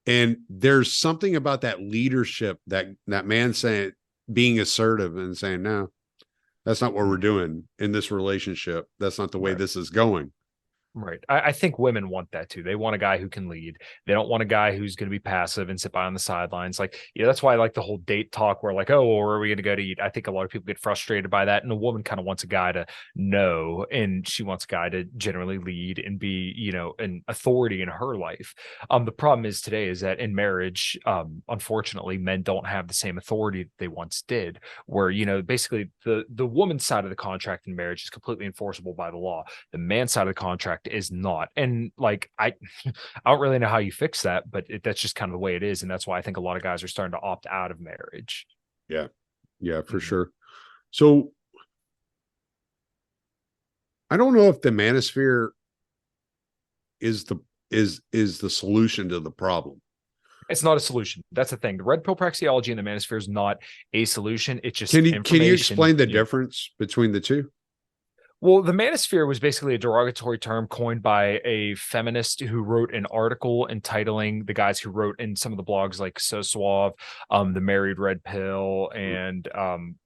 And there's something about that leadership, that man saying, being assertive and saying, no, that's not what we're doing in this relationship. That's not the way this is going. Right. I think women want that too. They want a guy who can lead. They don't want a guy who's going to be passive and sit by on the sidelines. Like, that's why I like the whole date talk where like, oh, well, where are we going to go to eat? I think a lot of people get frustrated by that. And a woman kind of wants a guy to know, and she wants a guy to generally lead and be, an authority in her life. The problem is today is that in marriage, unfortunately, men don't have the same authority that they once did, where, basically the woman's side of the contract in marriage is completely enforceable by the law. The man's side of the contract is not. And like, I don't really know how you fix that, but that's just kind of the way it is. And that's why I think a lot of guys are starting to opt out of marriage. Yeah, for sure. So I don't know if the manosphere is the solution to the problem. It's not a solution. That's the thing. The red pill praxeology and the manosphere is not a solution. It's just can you explain the difference between the two? Well, the manosphere was basically a derogatory term coined by a feminist who wrote an article entitling the guys who wrote in some of the blogs like So Suave, the Married Red Pill, and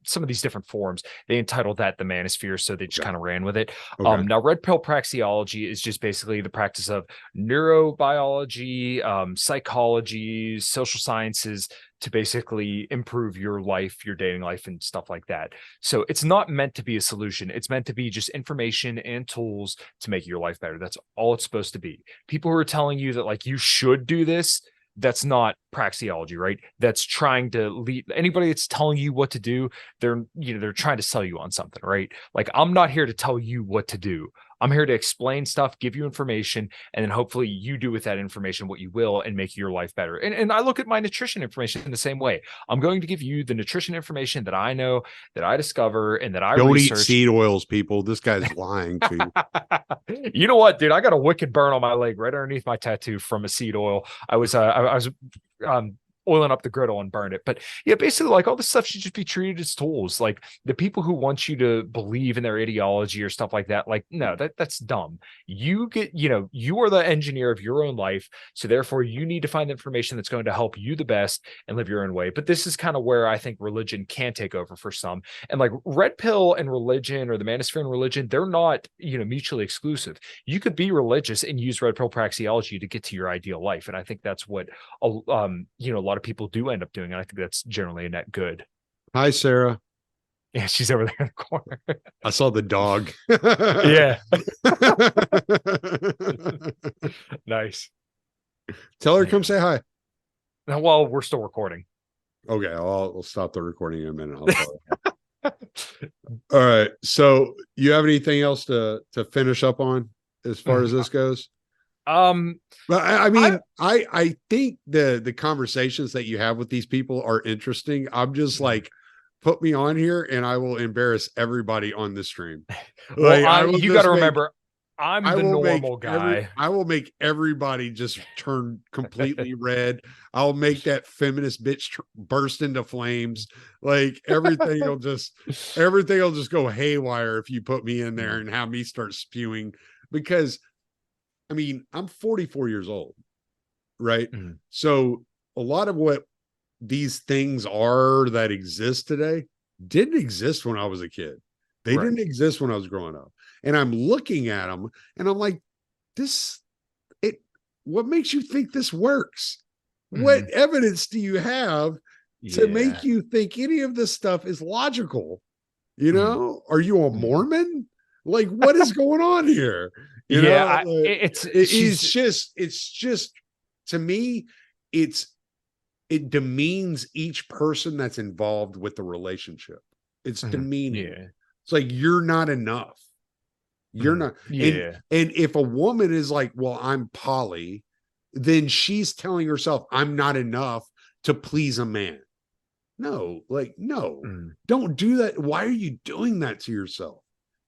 some of these different forums. They entitled that the manosphere, so they just kind of ran with it. Okay. Now, red pill praxeology is just basically the practice of neurobiology, psychology, social sciences, to basically improve your life, your dating life, and stuff like that. So it's not meant to be a solution. It's meant to be just information and tools to make your life better. That's all it's supposed to be. People who are telling you that like you should do this, that's not praxeology, right? That's trying to lead. Anybody that's telling you what to do, they're trying to sell you on something, right? Like, I'm not here to tell you what to do. I'm here to explain stuff, give you information, and then hopefully you do with that information what you will and make your life better. And I look at my nutrition information in the same way. I'm going to give you the nutrition information that I know, that I discover, and that I don't research. Eat seed oils, people. This guy's lying to you. You know what, dude? I got a wicked burn on my leg right underneath my tattoo from a seed oil. I was oiling up the griddle and burned it. But yeah, basically like all this stuff should just be treated as tools. Like the people who want you to believe in their ideology or stuff like that, like, no, that's dumb. You are the engineer of your own life. So therefore you need to find the information that's going to help you the best and live your own way. But this is kind of where I think religion can take over for some. And like red pill and religion, or the manosphere and religion, they're not, mutually exclusive. You could be religious and use red pill praxeology to get to your ideal life. And I think that's what, a lot of people do end up doing. And I think that's generally a net good. Hi, Sarah. Yeah, she's over there in the corner. I saw the dog. Yeah. Nice. Tell her to come say hi. Now, well, we're still recording. Okay, I'll stop the recording in a minute. I'll tell her. All right. So you have anything else to finish up on as far as this goes? But I mean, I think the conversations that you have with these people are interesting. I'm just like, put me on here and I will embarrass everybody on the stream. Well, you got to remember, I'm the normal guy. I will make everybody just turn completely red. I'll make that feminist bitch burst into flames. Like everything will just go haywire if you put me in there and have me start spewing. Because I mean, I'm 44 years old, right? Mm-hmm. So a lot of what these things are that exist today didn't exist when I was a kid. They didn't exist when I was growing up. And I'm looking at them and I'm like, what makes you think this works? Mm-hmm. What evidence do you have to make you think any of this stuff is logical? You know, are you a Mormon? Like, what is going on here? You know, it's just to me, it demeans each person that's involved with the relationship. It's demeaning. Yeah. It's like, you're not enough. You're not. Yeah. And if a woman is like, well, I'm poly, then she's telling herself, I'm not enough to please a man. No, don't do that. Why are you doing that to yourself?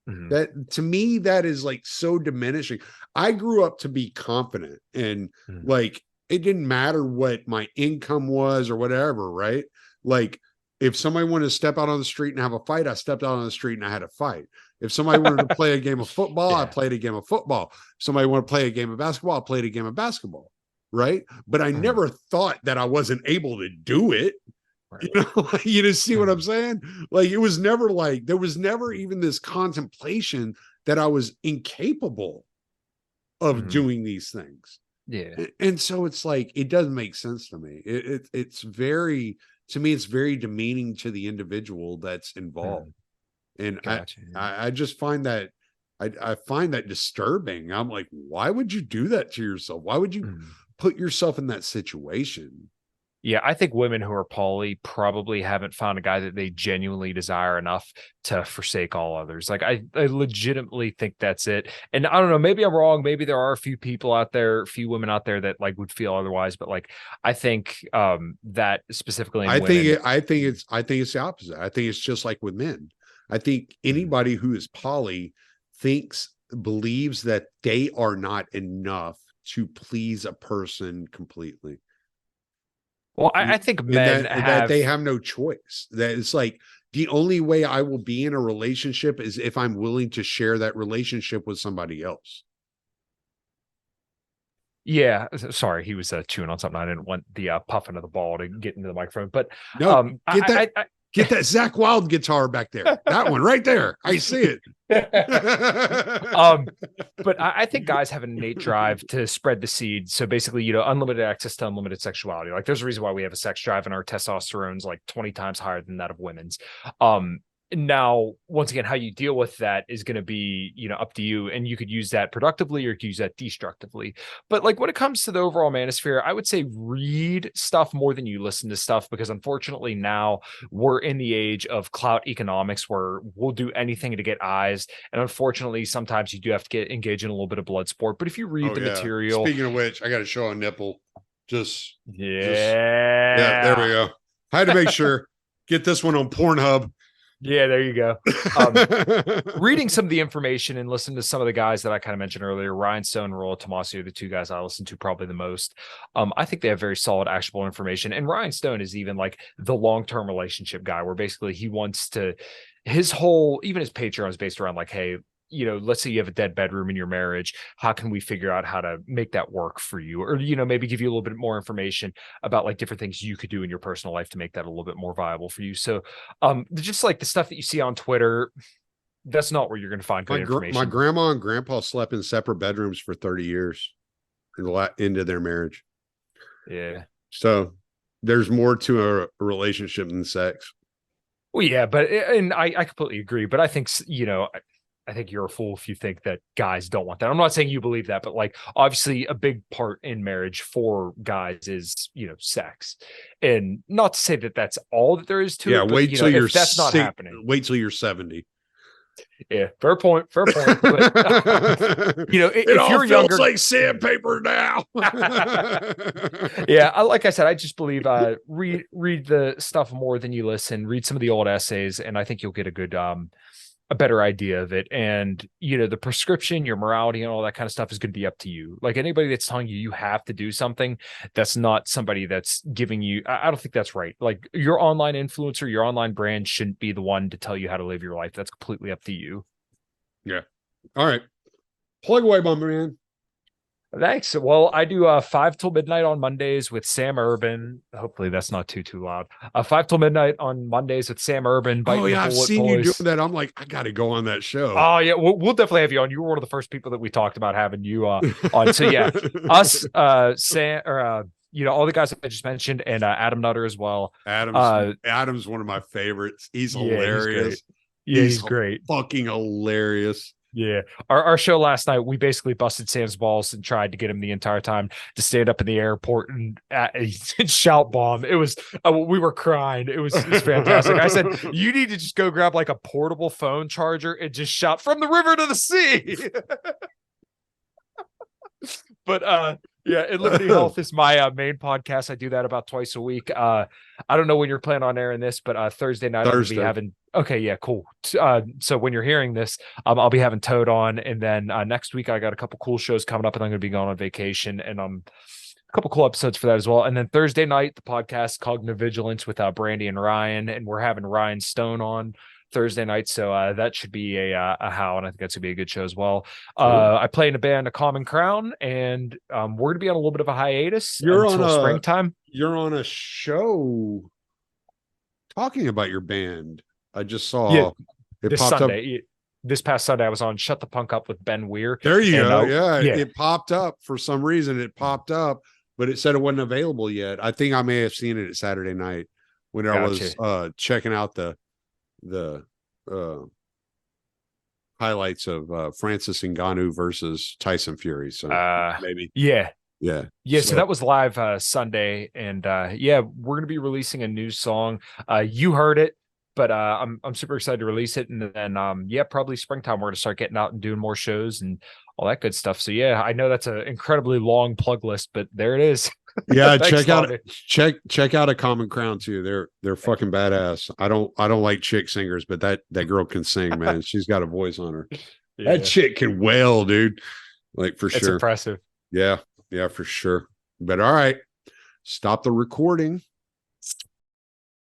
That, to me, that is like so diminishing. I grew up to be confident, and like, it didn't matter what my income was or whatever, right? Like, if somebody wanted to step out on the street and have a fight, I stepped out on the street and I had a fight. If somebody wanted to play a game of football, I played a game of football. If somebody wanted to play a game of basketball, I played a game of basketball, right? But I never thought that I wasn't able to do it. Right. You know, you just see what I'm saying? Like, it was never like, there was never even this contemplation that I was incapable of doing these things. Yeah. And so it's like, it doesn't make sense to me. It's very, to me, it's very demeaning to the individual that's involved. And gotcha. I just find that, I find that disturbing. I'm like, why would you do that to yourself? Why would you put yourself in that situation? Yeah, I think women who are poly probably haven't found a guy that they genuinely desire enough to forsake all others. Like, I legitimately think that's it. And I don't know, maybe I'm wrong. Maybe there are a few people out there, a few women out there that like would feel otherwise. But like, I think that specifically in women, I think it's the opposite. I think it's just like with men. I think anybody who is poly believes that they are not enough to please a person completely. Well, I think men that they have no choice. That it's like, the only way I will be in a relationship is if I'm willing to share that relationship with somebody else. Yeah, sorry, he was chewing on something. I didn't want the puffing of the ball to get into the microphone, but no, get that Zach Wild guitar back there. That one right there. I see it. But I think guys have an innate drive to spread the seed. So basically, you know, unlimited access to unlimited sexuality. Like, there's a reason why we have a sex drive, and our testosterone's like 20 times higher than that of women's. Now, once again, how you deal with that is going to be, you know, up to you, and you could use that productively or you could use that destructively. But like, when it comes to the overall manosphere, I would say read stuff more than you listen to stuff, because unfortunately now we're in the age of clout economics where we'll do anything to get eyes. And unfortunately, sometimes you do have to engage in a little bit of blood sport. But if you read the material, speaking of which, I got to show a nipple. Yeah, there we go. I had to make sure, get this one on Pornhub. Yeah, there you go. Reading some of the information and listening to some of the guys that I kind of mentioned earlier, Ryan Stone and Royal Tomasi are the two guys I listen to probably the most. I think they have very solid, actionable information. And Ryan Stone is even like the long-term relationship guy, where basically he wants to, even his Patreon is based around like, hey, you know, let's say you have a dead bedroom in your marriage. How can we figure out how to make that work for you? Or, you know, maybe give you a little bit more information about like different things you could do in your personal life to make that a little bit more viable for you. So just like the stuff that you see on Twitter, that's not where you're going to find good information. My grandma and grandpa slept in separate bedrooms for 30 years into their marriage. Yeah. So there's more to a relationship than sex. Well, yeah, and I completely agree. But I think, you know, I think you're a fool if you think that guys don't want that. I'm not saying you believe that, but like, obviously a big part in marriage for guys is, you know, sex. And not to say that that's all that there is to it. But, wait till you're that's not happening. Wait till you're 70. Yeah, fair point. But, you know, if all you're feels younger, like sandpaper now. Yeah, like I said, I just believe read the stuff more than you listen. Read some of the old essays, and I think you'll get a better idea of it. And, you know, the prescription, your morality and all that kind of stuff is going to be up to you. Like, anybody that's telling you have to do something, that's not somebody that's giving you, I don't think that's right. Like, your online influencer, your online brand shouldn't be the one to tell you how to live your life. That's completely up to you. Yeah. All right. Plug away, my man. Thanks. Well, I do 5 till midnight on Mondays with Sam Urban. Hopefully that's not too loud. 5 till midnight on Mondays with Sam Urban. I've seen you doing that. I'm like, I got to go on that show. Oh yeah, we'll definitely have you on. You were one of the first people that we talked about having you on. So yeah, us, Sam, or you know, all the guys that I just mentioned, and Adam Nutter as well. Adam's one of my favorites. He's hilarious. Yeah, he's great. Fucking hilarious. Yeah. Our show last night, we basically busted Sam's balls and tried to get him the entire time to stand up in the airport and shout bomb. It was, we were crying. It was fantastic. I said, you need to just go grab like a portable phone charger and just shout from the river to the sea. But yeah, and Liberty Health is my main podcast. I do that about twice a week. I don't know when you're planning on airing this, but Thursday night I'm gonna be having. Okay, yeah, cool. So when you're hearing this, I'll be having Toad on, and then next week I got a couple cool shows coming up, and I'm gonna be going on vacation, and a couple cool episodes for that as well. And then Thursday night, the podcast Cognitive Vigilance with Brandy and Ryan, and we're having Ryan Stone on Thursday night, so that should be a how, and I think that's gonna be a good show as well. Cool. I play in a band, A Common Crown, and we're gonna be on a little bit of a hiatus until springtime. You're on a show talking about your band. I just saw it this popped Sunday. up. This past Sunday, I was on Shut the Punk Up with Ben Weir. There you go. Yeah, it popped up for some reason. It popped up, but it said it wasn't available yet. I think I may have seen it Saturday night when I was checking out the highlights of Francis Ngannou versus Tyson Fury. So maybe yeah. So that was live Sunday, and we're gonna be releasing a new song. You heard it, but I'm super excited to release it, and then probably springtime we're gonna start getting out and doing more shows and all that good stuff. So yeah, I know that's an incredibly long plug list, but there it is. Yeah, check out A Common Crown too. They're fucking badass. I don't like chick singers, but that girl can sing, man. She's got a voice on her. Yeah. That chick can wail, dude. Like for sure. It's impressive. Yeah, for sure. But all right, stop the recording.